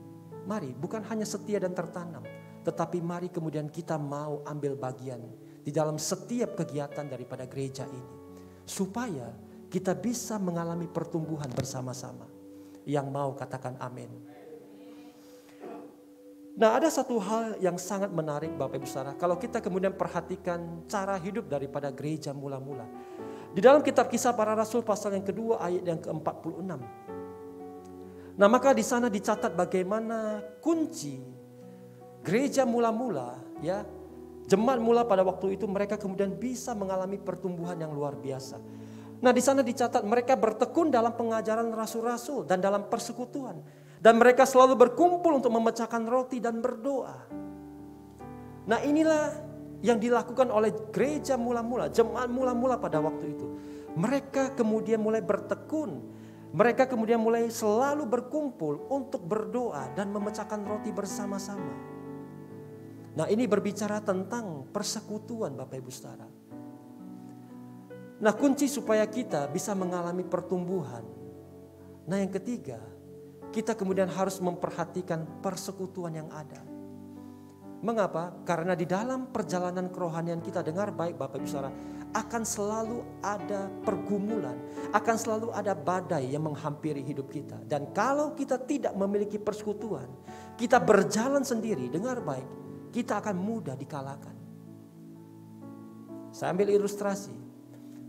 Mari bukan hanya setia dan tertanam, tetapi mari kemudian kita mau ambil bagian di dalam setiap kegiatan daripada gereja ini. Supaya kita bisa mengalami pertumbuhan bersama-sama. Yang mau katakan amin. Nah, ada satu hal yang sangat menarik Bapak Ibu Saudara. Kalau kita kemudian perhatikan cara hidup daripada gereja mula-mula. Di dalam kitab Kisah Para Rasul pasal yang kedua ayat yang ke-46. Nah, maka di sana dicatat bagaimana kunci gereja mula-mula, ya, jemaat mula pada waktu itu mereka kemudian bisa mengalami pertumbuhan yang luar biasa. Nah, di sana dicatat mereka bertekun dalam pengajaran rasul-rasul dan dalam persekutuan. Dan mereka selalu berkumpul untuk memecahkan roti dan berdoa. Nah, inilah yang dilakukan oleh gereja mula-mula, jemaat mula-mula pada waktu itu. Mereka kemudian mulai bertekun. Mereka kemudian mulai selalu berkumpul untuk berdoa dan memecahkan roti bersama-sama. Nah, ini berbicara tentang persekutuan Bapak Ibu Saudara. Nah, kunci supaya kita bisa mengalami pertumbuhan. Nah, yang ketiga, kita kemudian harus memperhatikan persekutuan yang ada. Mengapa? Karena di dalam perjalanan kerohanian kita, dengar baik Bapak Ibu Saudara, akan selalu ada pergumulan, akan selalu ada badai yang menghampiri hidup kita. Dan kalau kita tidak memiliki persekutuan, kita berjalan sendiri, dengar baik, kita akan mudah dikalahkan. Saya ambil ilustrasi.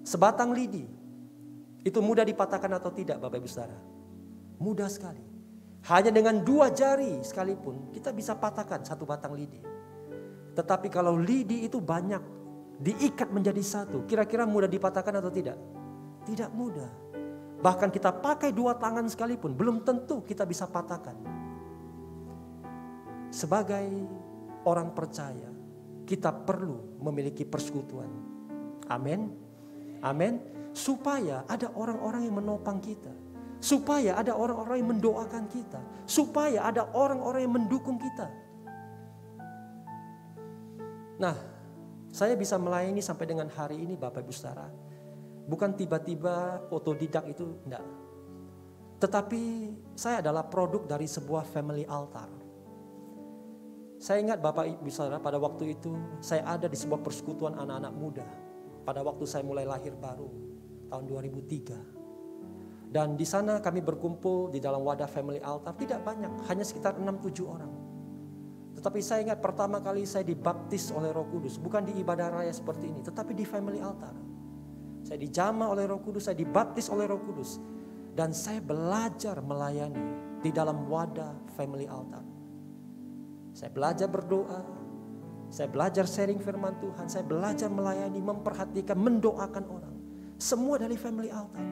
Sebatang lidi, itu mudah dipatahkan atau tidak Bapak Ibu Saudara? Mudah sekali. Hanya dengan 2 jari sekalipun kita bisa patahkan satu batang lidi. Tetapi kalau lidi itu banyak diikat menjadi satu, kira-kira mudah dipatahkan atau tidak? Tidak mudah. Bahkan kita pakai 2 tangan sekalipun belum tentu kita bisa patahkan. Sebagai orang percaya, kita perlu memiliki persekutuan. Amin. Amin. Supaya ada orang-orang yang menopang kita. Supaya ada orang-orang yang mendoakan kita. Supaya ada orang-orang yang mendukung kita. Nah, saya bisa melayani sampai dengan hari ini Bapak Ibu Saudara. Bukan tiba-tiba otodidak itu, enggak. Tetapi saya adalah produk dari sebuah family altar. Saya ingat Bapak Ibu Saudara, pada waktu itu saya ada di sebuah persekutuan anak-anak muda. Pada waktu saya mulai lahir baru, tahun 2003. Dan di sana kami berkumpul di dalam wadah family altar, tidak banyak, hanya sekitar 6-7 orang. Tetapi saya ingat pertama kali saya dibaptis oleh Roh Kudus, bukan di ibadah raya seperti ini, tetapi di family altar. Saya dijamah oleh Roh Kudus, saya dibaptis oleh Roh Kudus. Dan saya belajar melayani di dalam wadah family altar. Saya belajar berdoa, saya belajar sharing firman Tuhan, saya belajar melayani, memperhatikan, mendoakan orang. Semua dari family altar.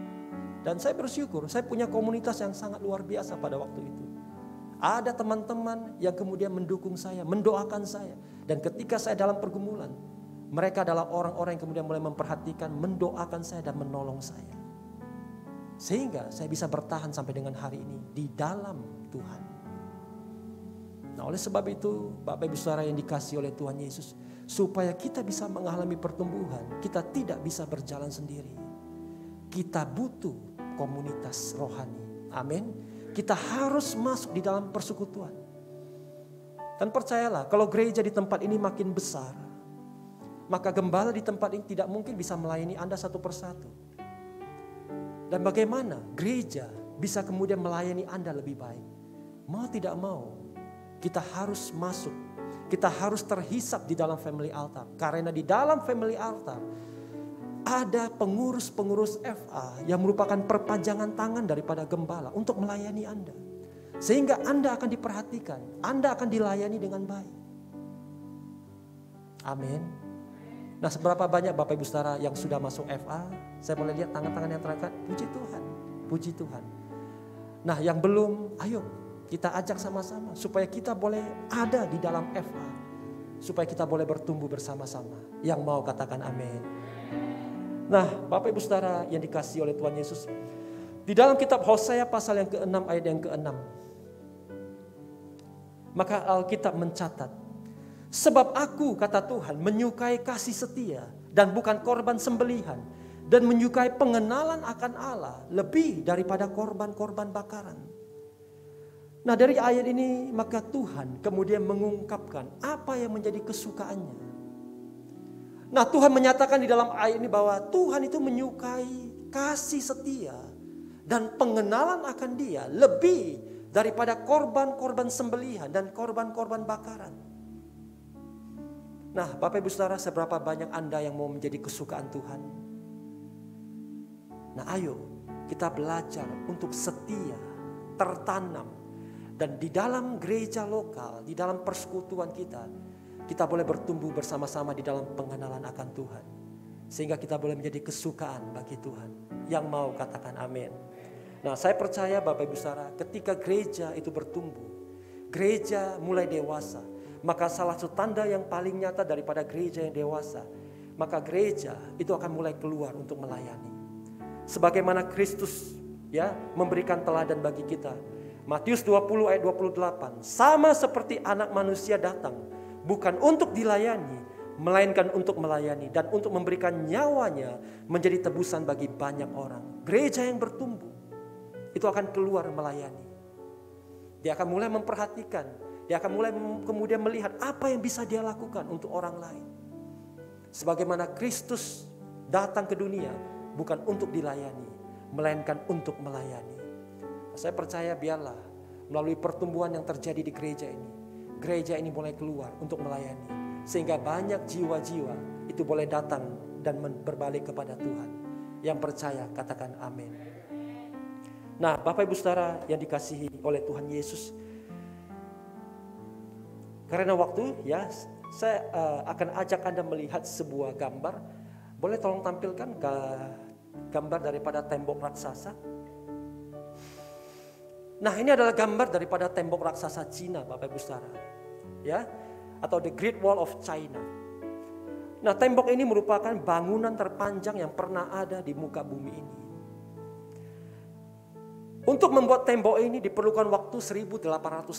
Dan saya bersyukur, saya punya komunitas yang sangat luar biasa pada waktu itu. Ada teman-teman yang kemudian mendukung saya, mendoakan saya. Dan ketika saya dalam pergumulan, mereka adalah orang-orang yang kemudian mulai memperhatikan, mendoakan saya dan menolong saya. Sehingga saya bisa bertahan sampai dengan hari ini di dalam Tuhan. Nah, oleh sebab itu, Bapak Ibu Saudara yang dikasihi oleh Tuhan Yesus, supaya kita bisa mengalami pertumbuhan, kita tidak bisa berjalan sendiri. Kita butuh komunitas rohani. Amin. kita harus masuk di dalam persekutuan. Dan percayalah, kalau gereja di tempat ini makin besar, maka gembala di tempat ini tidak mungkin bisa melayani Anda satu persatu. Dan bagaimana gereja bisa kemudian melayani Anda lebih baik? Mau tidak mau, kita harus masuk. Kita harus terhisap di dalam family altar. Karena di dalam family altar ada pengurus-pengurus FA yang merupakan perpanjangan tangan daripada gembala untuk melayani Anda. Sehingga Anda akan diperhatikan, Anda akan dilayani dengan baik. Amin. Nah, seberapa banyak Bapak Ibu Saudara yang sudah masuk FA? Saya boleh lihat tangan-tangan yang terangkat. Puji Tuhan, puji Tuhan. Nah, yang belum, ayo kita ajak sama-sama supaya kita boleh ada di dalam FA. Supaya kita boleh bertumbuh bersama-sama. Yang mau katakan amin. Nah, Bapak Ibu Saudara yang dikasihi oleh Tuhan Yesus, di dalam kitab Hosea pasal yang ke-6 ayat yang ke-6, maka Alkitab mencatat, sebab aku, kata Tuhan, menyukai kasih setia dan bukan korban sembelihan, dan menyukai pengenalan akan Allah lebih daripada korban-korban bakaran. Nah, dari ayat ini maka Tuhan kemudian mengungkapkan apa yang menjadi kesukaannya. Nah, Tuhan menyatakan di dalam ayat ini bahwa Tuhan itu menyukai kasih setia dan pengenalan akan Dia lebih daripada korban-korban sembelihan dan korban-korban bakaran. Nah, Bapak Ibu Saudara, seberapa banyak Anda yang mau menjadi kesukaan Tuhan? Nah, ayo kita belajar untuk setia, tertanam. Dan di dalam gereja lokal, di dalam persekutuan kita boleh bertumbuh bersama-sama di dalam pengenalan akan Tuhan. Sehingga kita boleh menjadi kesukaan bagi Tuhan. Yang mau katakan amin. Nah, saya percaya Bapak Ibu Saudara, ketika gereja itu bertumbuh, gereja mulai dewasa, maka salah satu tanda yang paling nyata daripada gereja yang dewasa, maka gereja itu akan mulai keluar untuk melayani. Sebagaimana Kristus ya memberikan teladan bagi kita. Matius 20 ayat 28, sama seperti anak manusia datang, bukan untuk dilayani, melainkan untuk melayani dan untuk memberikan nyawanya menjadi tebusan bagi banyak orang. Gereja yang bertumbuh itu akan keluar melayani. Dia akan mulai memperhatikan, dia akan mulai kemudian melihat apa yang bisa dia lakukan untuk orang lain. Sebagaimana Kristus datang ke dunia bukan untuk dilayani, melainkan untuk melayani. Saya percaya biarlah melalui pertumbuhan yang terjadi di gereja ini mulai keluar untuk melayani. Sehingga banyak jiwa-jiwa itu boleh datang dan berbalik kepada Tuhan. Yang percaya katakan amin. Nah, Bapak Ibu Saudara yang dikasihi oleh Tuhan Yesus, karena waktu ya, saya akan ajak Anda melihat sebuah gambar. Boleh tolong tampilkan ke gambar daripada tembok raksasa. Nah, ini adalah gambar daripada tembok raksasa Cina, Bapak Ibu Saudara. Ya, atau the Great Wall of China. Nah, tembok ini merupakan bangunan terpanjang yang pernah ada di muka bumi ini. Untuk membuat tembok ini diperlukan waktu 1800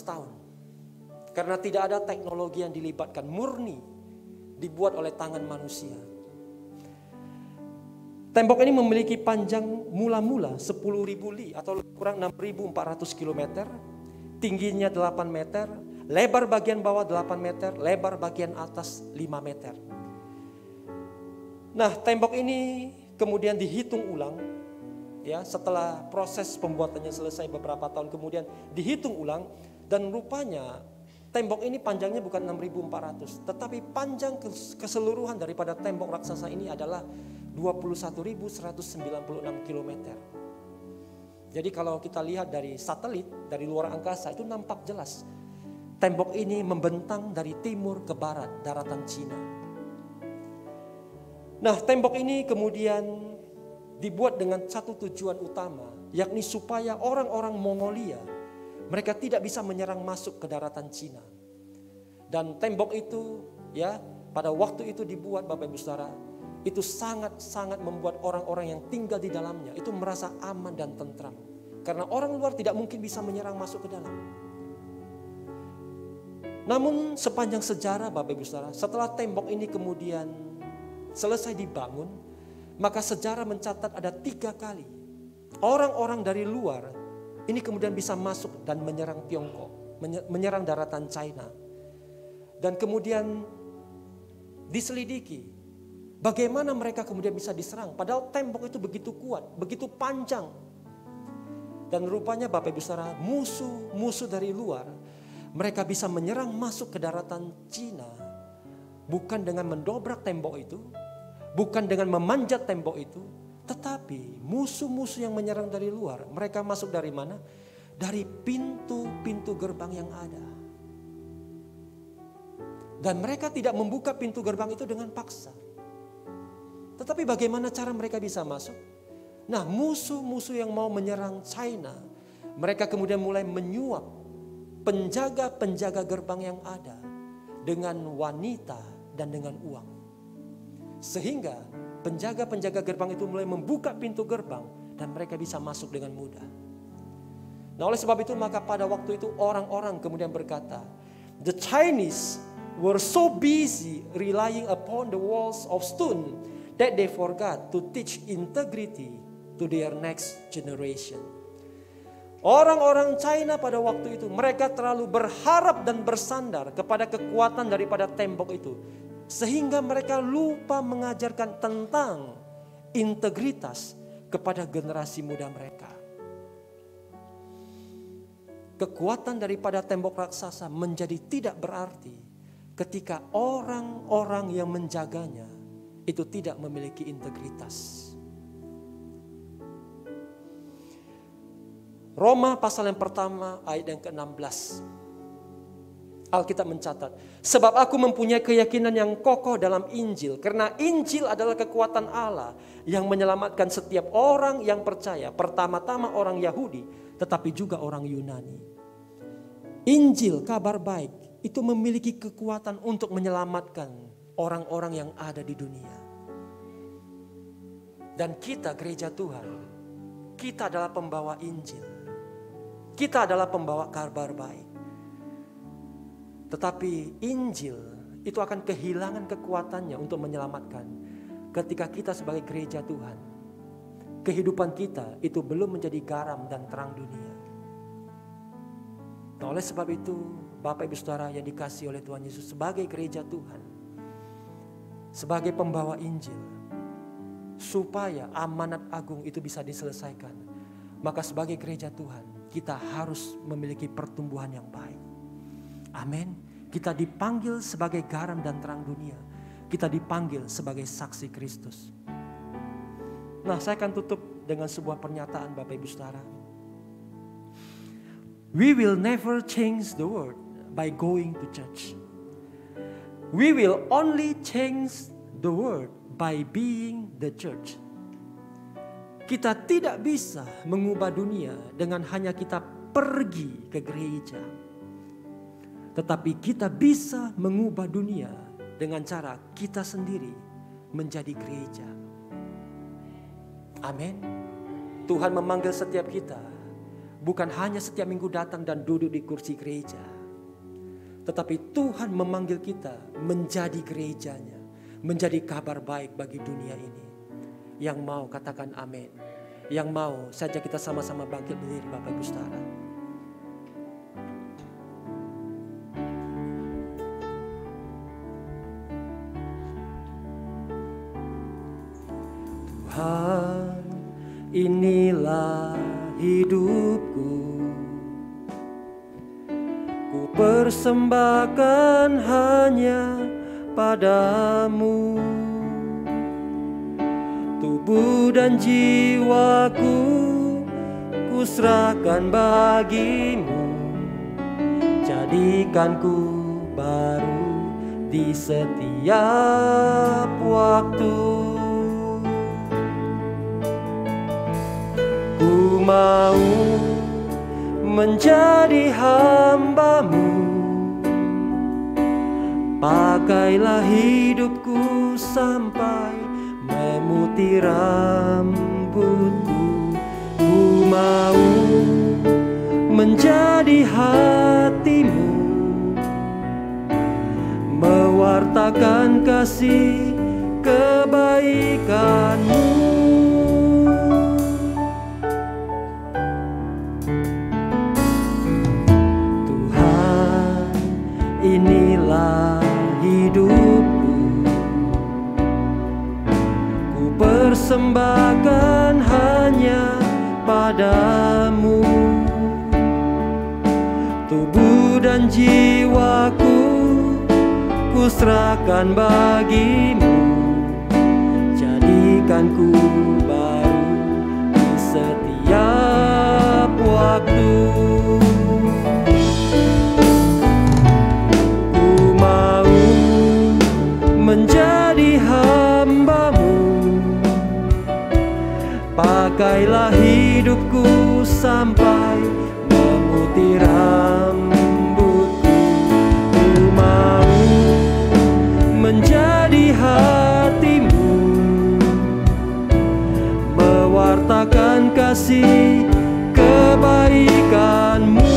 tahun. Karena tidak ada teknologi yang dilibatkan, murni dibuat oleh tangan manusia. Tembok ini memiliki panjang mula-mula 10.000 li atau kurang 6.400 km. Tingginya 8 meter, lebar bagian bawah 8 meter, lebar bagian atas 5 meter. Nah, tembok ini kemudian dihitung ulang. Ya, setelah proses pembuatannya selesai beberapa tahun kemudian dihitung ulang. Dan rupanya tembok ini panjangnya bukan 6.400, tetapi panjang keseluruhan daripada tembok raksasa ini adalah 21.196 km. Jadi kalau kita lihat dari satelit, dari luar angkasa itu nampak jelas. Tembok ini membentang dari timur ke barat daratan Cina. Nah, tembok ini kemudian dibuat dengan satu tujuan utama, yakni supaya orang-orang Mongolia mereka tidak bisa menyerang masuk ke daratan Cina. Dan tembok itu ya pada waktu itu dibuat Bapak Ibu Saudara, itu sangat-sangat membuat orang-orang yang tinggal di dalamnya itu merasa aman dan tentram. Karena orang luar tidak mungkin bisa menyerang masuk ke dalam. Namun sepanjang sejarah Bapak Ibu Saudara, setelah tembok ini kemudian selesai dibangun, maka sejarah mencatat ada 3 kali orang-orang dari luar ini kemudian bisa masuk dan menyerang Tiongkok, menyerang daratan China. Dan kemudian diselidiki bagaimana mereka kemudian bisa diserang. Padahal tembok itu begitu kuat, begitu panjang. Dan rupanya Bapak Ibu Saudara, musuh dari luar, mereka bisa menyerang masuk ke daratan Cina. Bukan dengan mendobrak tembok itu, bukan dengan memanjat tembok itu, tetapi musuh-musuh yang menyerang dari luar, mereka masuk dari mana? Dari pintu-pintu gerbang yang ada. Dan mereka tidak membuka pintu gerbang itu dengan paksa. Tetapi bagaimana cara mereka bisa masuk? Nah, musuh-musuh yang mau menyerang China, mereka kemudian mulai menyuap penjaga-penjaga gerbang yang ada dengan wanita dan dengan uang. Sehingga penjaga-penjaga gerbang itu mulai membuka pintu gerbang dan mereka bisa masuk dengan mudah. Nah, oleh sebab itu maka pada waktu itu orang-orang kemudian berkata, the Chinese were so busy relying upon the walls of stone that they forgot to teach integrity to their next generation. Orang-orang China pada waktu itu mereka terlalu berharap dan bersandar kepada kekuatan daripada tembok itu, sehingga mereka lupa mengajarkan tentang integritas kepada generasi muda mereka. Kekuatan daripada tembok raksasa menjadi tidak berarti ketika orang-orang yang menjaganya itu tidak memiliki integritas. Roma pasal yang pertama ayat yang ke-16. Alkitab mencatat, sebab aku mempunyai keyakinan yang kokoh dalam Injil, karena Injil adalah kekuatan Allah yang menyelamatkan setiap orang yang percaya, pertama-tama orang Yahudi, tetapi juga orang Yunani. Injil, kabar baik, itu memiliki kekuatan untuk menyelamatkan orang-orang yang ada di dunia. Dan kita gereja Tuhan, kita adalah pembawa Injil. Kita adalah pembawa kabar baik. Tetapi Injil itu akan kehilangan kekuatannya untuk menyelamatkan ketika kita sebagai gereja Tuhan, kehidupan kita itu belum menjadi garam dan terang dunia. Nah, oleh sebab itu Bapak Ibu Saudara yang dikasihi oleh Tuhan Yesus, sebagai gereja Tuhan, sebagai pembawa Injil, supaya amanat agung itu bisa diselesaikan, maka sebagai gereja Tuhan kita harus memiliki pertumbuhan yang baik. Amin. Kita dipanggil sebagai garam dan terang dunia. Kita dipanggil sebagai saksi Kristus. Nah, saya akan tutup dengan sebuah pernyataan Bapak Ibu Saudara. We will never change the world by going to church. We will only change the world by being the church. Kita tidak bisa mengubah dunia dengan hanya kita pergi ke gereja. Tetapi kita bisa mengubah dunia dengan cara kita sendiri menjadi gereja. Amin. Tuhan memanggil setiap kita, bukan hanya setiap minggu datang dan duduk di kursi gereja. Tetapi Tuhan memanggil kita menjadi gerejanya, menjadi kabar baik bagi dunia ini. Yang mau katakan amin. Yang mau saja kita sama-sama bangkit berdiri Bapak Ibu Saudara. Tuhan, inilah hidupku. Ku persembahkan hanya padamu. Tubuh dan jiwaku ku serahkan bagimu. Jadikan ku baru di setiap waktu. Ku mau menjadi hamba-Mu. Pakailah hidupku sampai memutih rambutku. Ku mau menjadi hati-Mu, mewartakan kasih kebaikan-Mu. persembahkan hanya padamu. Tubuh dan jiwaku ku serahkan bagimu. Jadikan ku baru di setiap waktu. Ku mau menjadi hamba-Mu. Pakailah hidupku sampai memutih rambutku. Ku mau menjadi hati-Mu, mewartakan kasih kebaikan-Mu.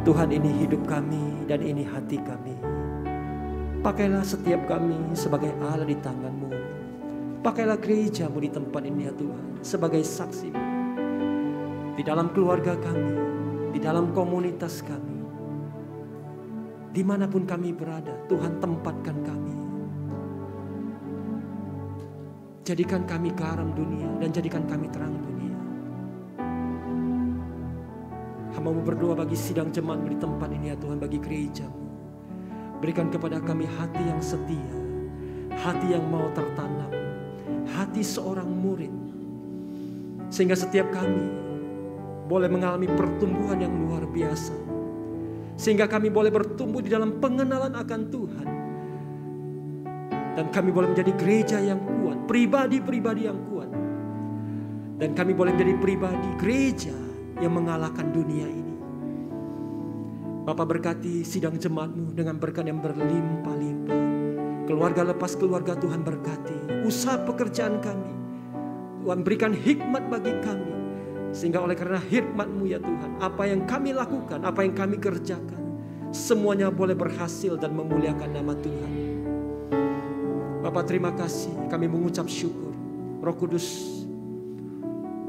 Tuhan, ini hidup kami dan ini hati kami. Pakailah setiap kami sebagai Allah di tangan-Mu. Pakailah gereja-Mu di tempat ini ya Tuhan, sebagai saksi-Mu. Di dalam keluarga kami, di dalam komunitas kami, dimanapun kami berada, Tuhan tempatkan kami. Jadikan kami garam dunia dan jadikan kami terang dunia. Hamba-Mu berdoa bagi sidang jemaat-Mu di tempat ini ya Tuhan, bagi gereja-Mu. Berikan kepada kami hati yang setia, hati yang mau tertanam, hati seorang murid. Sehingga setiap kami boleh mengalami pertumbuhan yang luar biasa. Sehingga kami boleh bertumbuh di dalam pengenalan akan Tuhan. Dan kami boleh menjadi gereja yang kuat, pribadi-pribadi yang kuat. Dan kami boleh menjadi pribadi gereja yang mengalahkan dunia ini. Bapa, berkati sidang jemaat-Mu dengan berkat yang berlimpah-limpah. Keluarga lepas keluarga Tuhan berkati. Usaha pekerjaan kami, Tuhan berikan hikmat bagi kami. Sehingga oleh karena hikmat-Mu ya Tuhan, apa yang kami lakukan, apa yang kami kerjakan, semuanya boleh berhasil dan memuliakan nama Tuhan. Bapak, terima kasih, kami mengucap syukur. Roh Kudus,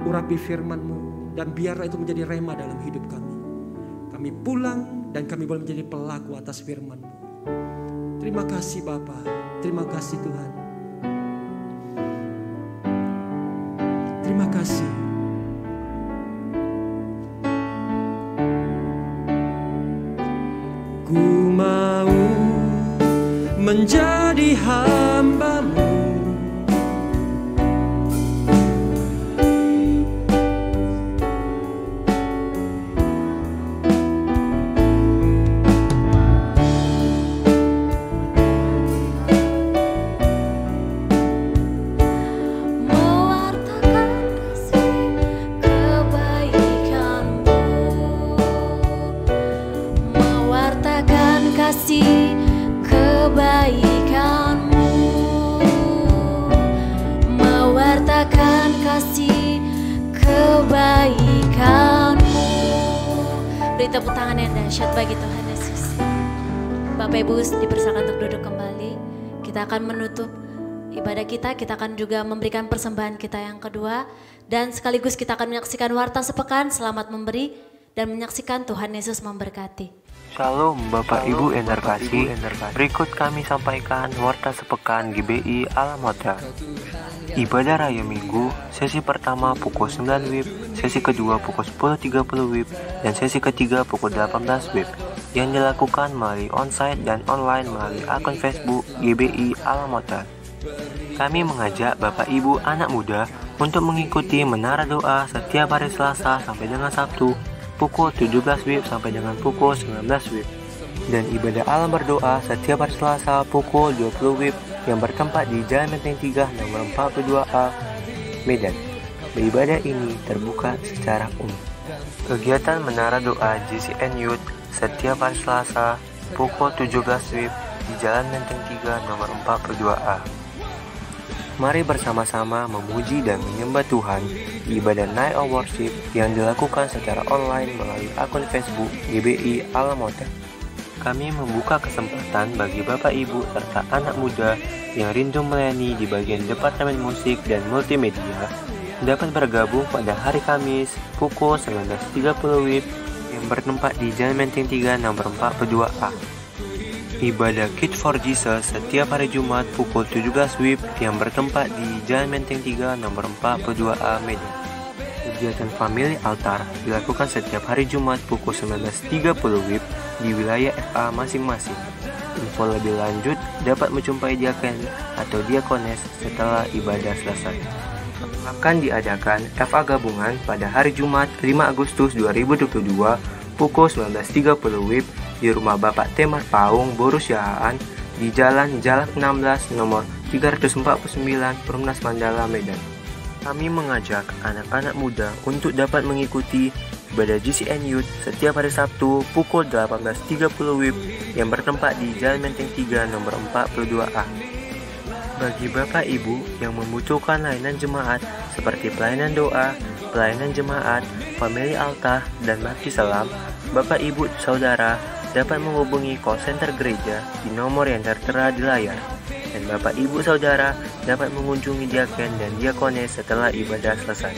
urapi firman-Mu dan biarlah itu menjadi rema dalam hidup kami. Kami pulang dan kami boleh menjadi pelaku atas firman-Mu. Terima kasih Bapa, terima kasih Tuhan. Terima kasih. Ku mau menjadi hamba-Mu. Beri tepuk tangan yang dahsyat bagi Tuhan Yesus. Bapak Ibu dipersilakan untuk duduk kembali. Kita akan menutup ibadah kita. Kita akan juga memberikan persembahan kita yang kedua. Dan sekaligus kita akan menyaksikan warta sepekan. Selamat memberi dan menyaksikan Tuhan Yesus memberkati. Shalom Bapak Ibu yang terkasih. Berikut kami sampaikan warta sepekan GBI Alamotra. Ibadah Raya Minggu, sesi pertama pukul 9 WIB, sesi kedua pukul 10.30 WIB, dan sesi ketiga pukul 18 WIB, yang dilakukan melalui onsite dan online melalui akun Facebook GBI Alamotra. Kami mengajak Bapak Ibu anak muda untuk mengikuti menara doa setiap hari Selasa sampai dengan Sabtu pukul 17 WIB sampai dengan pukul 19 WIB, dan ibadah alam berdoa setiap hari Selasa pukul 20 WIB yang bertempat di Jalan Menteng 3 nomor 42A, Medan. Beribadah ini terbuka secara umum. Kegiatan menara doa JCN Youth setiap hari Selasa pukul 17 WIB di Jalan Menteng 3 nomor 42A. Mari bersama-sama memuji dan menyembah Tuhan di ibadah Night of Worship yang dilakukan secara online melalui akun Facebook GBI Alamotra. Kami membuka kesempatan bagi Bapak Ibu serta anak muda yang rindu melayani di bagian Departemen Musik dan Multimedia dapat bergabung pada hari Kamis pukul 19.30 WIB yang bertempat di Jalan Menteng 3 nomor 42A. Ibadah Kids for Jesus setiap hari Jumat pukul 17 WIB yang bertempat di Jalan Menteng 3 nomor 42A Medan. Kegiatan Family Altar dilakukan setiap hari Jumat pukul 19.30 WIB di wilayah FA masing-masing. Info lebih lanjut dapat menjumpai diaken atau diakones setelah ibadah selesai. Akan diadakan FA gabungan pada hari Jumat 5 Agustus 2022 pukul 19.30 WIB di rumah Bapak Temar Paung, Borus Yahaan di Jalan Jalak 16 nomor 349 Perumnas Mandala, Medan. Kami mengajak anak-anak muda untuk dapat mengikuti ibadah GCN Youth setiap hari Sabtu pukul 18.30 WIB yang bertempat di Jalan Menteng 3 nomor 42A. Bagi Bapak Ibu yang membutuhkan layanan jemaat seperti pelayanan doa, pelayanan jemaat, family altar, dan bakti salam, Bapak Ibu Saudara dapat menghubungi call center gereja di nomor yang tertera di layar. Dan Bapak Ibu Saudara dapat mengunjungi diaken dan diakones setelah ibadah selesai.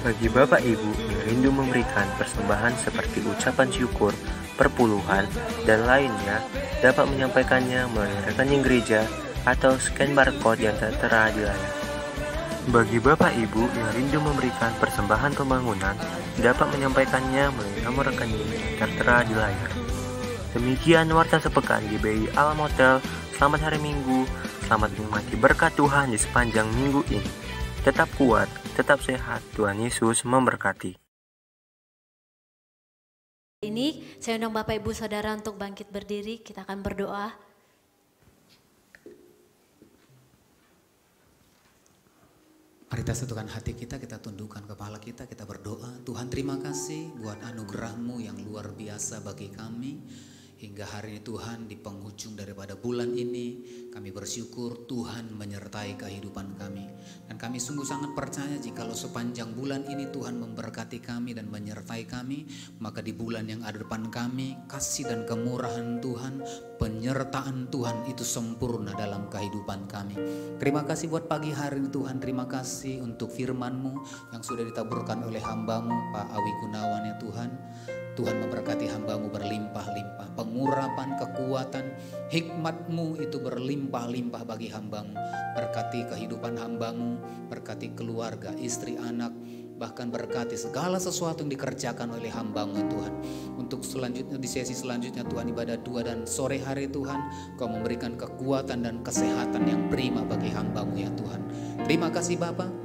Bagi Bapak Ibu yang rindu memberikan persembahan seperti ucapan syukur, perpuluhan, dan lainnya, dapat menyampaikannya melalui rekening gereja atau scan barcode yang tertera di layar. Bagi Bapak Ibu yang rindu memberikan persembahan pembangunan, dapat menyampaikannya melalui nomor rekening yang tertera di layar. Demikian warta sepekan GBI Alam Hotel. Selamat hari Minggu, selamat menikmati berkat Tuhan di sepanjang minggu ini. Tetap kuat, tetap sehat, Tuhan Yesus memberkati. Ini saya undang Bapak Ibu Saudara untuk bangkit berdiri, kita akan berdoa. Mari kita satukan hati kita tundukkan kepala kita berdoa. Tuhan, terima kasih buat anugerah-Mu yang luar biasa bagi kami. Hingga hari ini Tuhan, di penghujung daripada bulan ini, kami bersyukur Tuhan menyertai kehidupan kami. Dan kami sungguh sangat percaya jikalau sepanjang bulan ini Tuhan memberkati kami dan menyertai kami, maka di bulan yang ada depan kami, kasih dan kemurahan Tuhan, penyertaan Tuhan itu sempurna dalam kehidupan kami. Terima kasih buat pagi hari ini Tuhan, terima kasih untuk firman-Mu yang sudah ditaburkan oleh hamba-Mu Pak Awi Gunawan ya Tuhan. Tuhan memberkati hamba-Mu berlimpah-limpah, pengurapan, kekuatan, hikmat-Mu itu berlimpah-limpah bagi hamba-Mu. Berkati kehidupan hamba-Mu, berkati keluarga, istri, anak, bahkan berkati segala sesuatu yang dikerjakan oleh hamba-Mu Tuhan. Untuk selanjutnya, di sesi selanjutnya Tuhan, ibadah 2 dan sore hari Tuhan, Kau memberikan kekuatan dan kesehatan yang prima bagi hamba-Mu ya Tuhan. Terima kasih Bapa.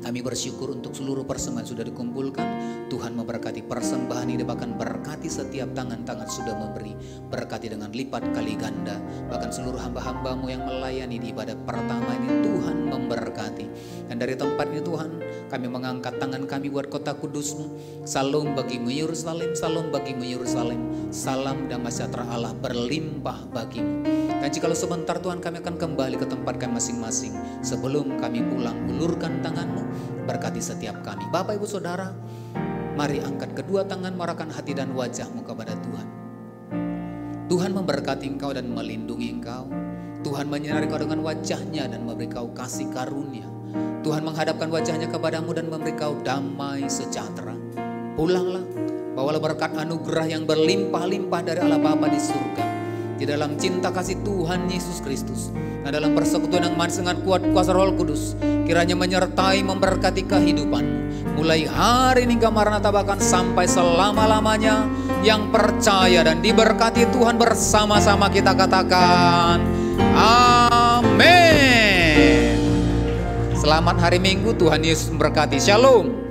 Kami bersyukur untuk seluruh persembahan sudah dikumpulkan. Tuhan memberkati persembahan ini, bahkan berkati setiap tangan-tangan sudah memberi. Berkati dengan lipat kali ganda. Bahkan seluruh hamba-hamba-Mu yang melayani di ibadah pertama ini, Tuhan memberkati. Dan dari tempat ini Tuhan, kami mengangkat tangan kami buat kota kudus-Mu. Salam bagimu Yerusalem, salam bagimu Yerusalem. Salam damai sejahtera Allah berlimpah bagimu. Dan jikalau sebentar Tuhan, kami akan kembali ke tempat kami masing-masing. Sebelum kami pulang, ulurkan tangan-Mu, berkati setiap kami. Bapak Ibu Saudara, mari angkat kedua tangan, marahkan hati dan wajah-Mu kepada Tuhan. Tuhan memberkati engkau dan melindungi engkau. Tuhan menyinari kau dengan wajah-Nya dan memberi kau kasih karunia. Tuhan menghadapkan wajah-Nya kepadamu dan memberi kau damai sejahtera. Pulanglah, bawalah berkat anugerah yang berlimpah-limpah dari Allah Bapa di surga. Di dalam cinta kasih Tuhan Yesus Kristus, dan dalam persekutuan yang manis dengan kuat kuasa Roh Kudus, kiranya menyertai memberkati kehidupan mulai hari ini hingga Maranatha, bahkan sampai selama-lamanya. Yang percaya dan diberkati Tuhan bersama-sama kita katakan amin. Selamat hari Minggu, Tuhan Yesus memberkati. Shalom.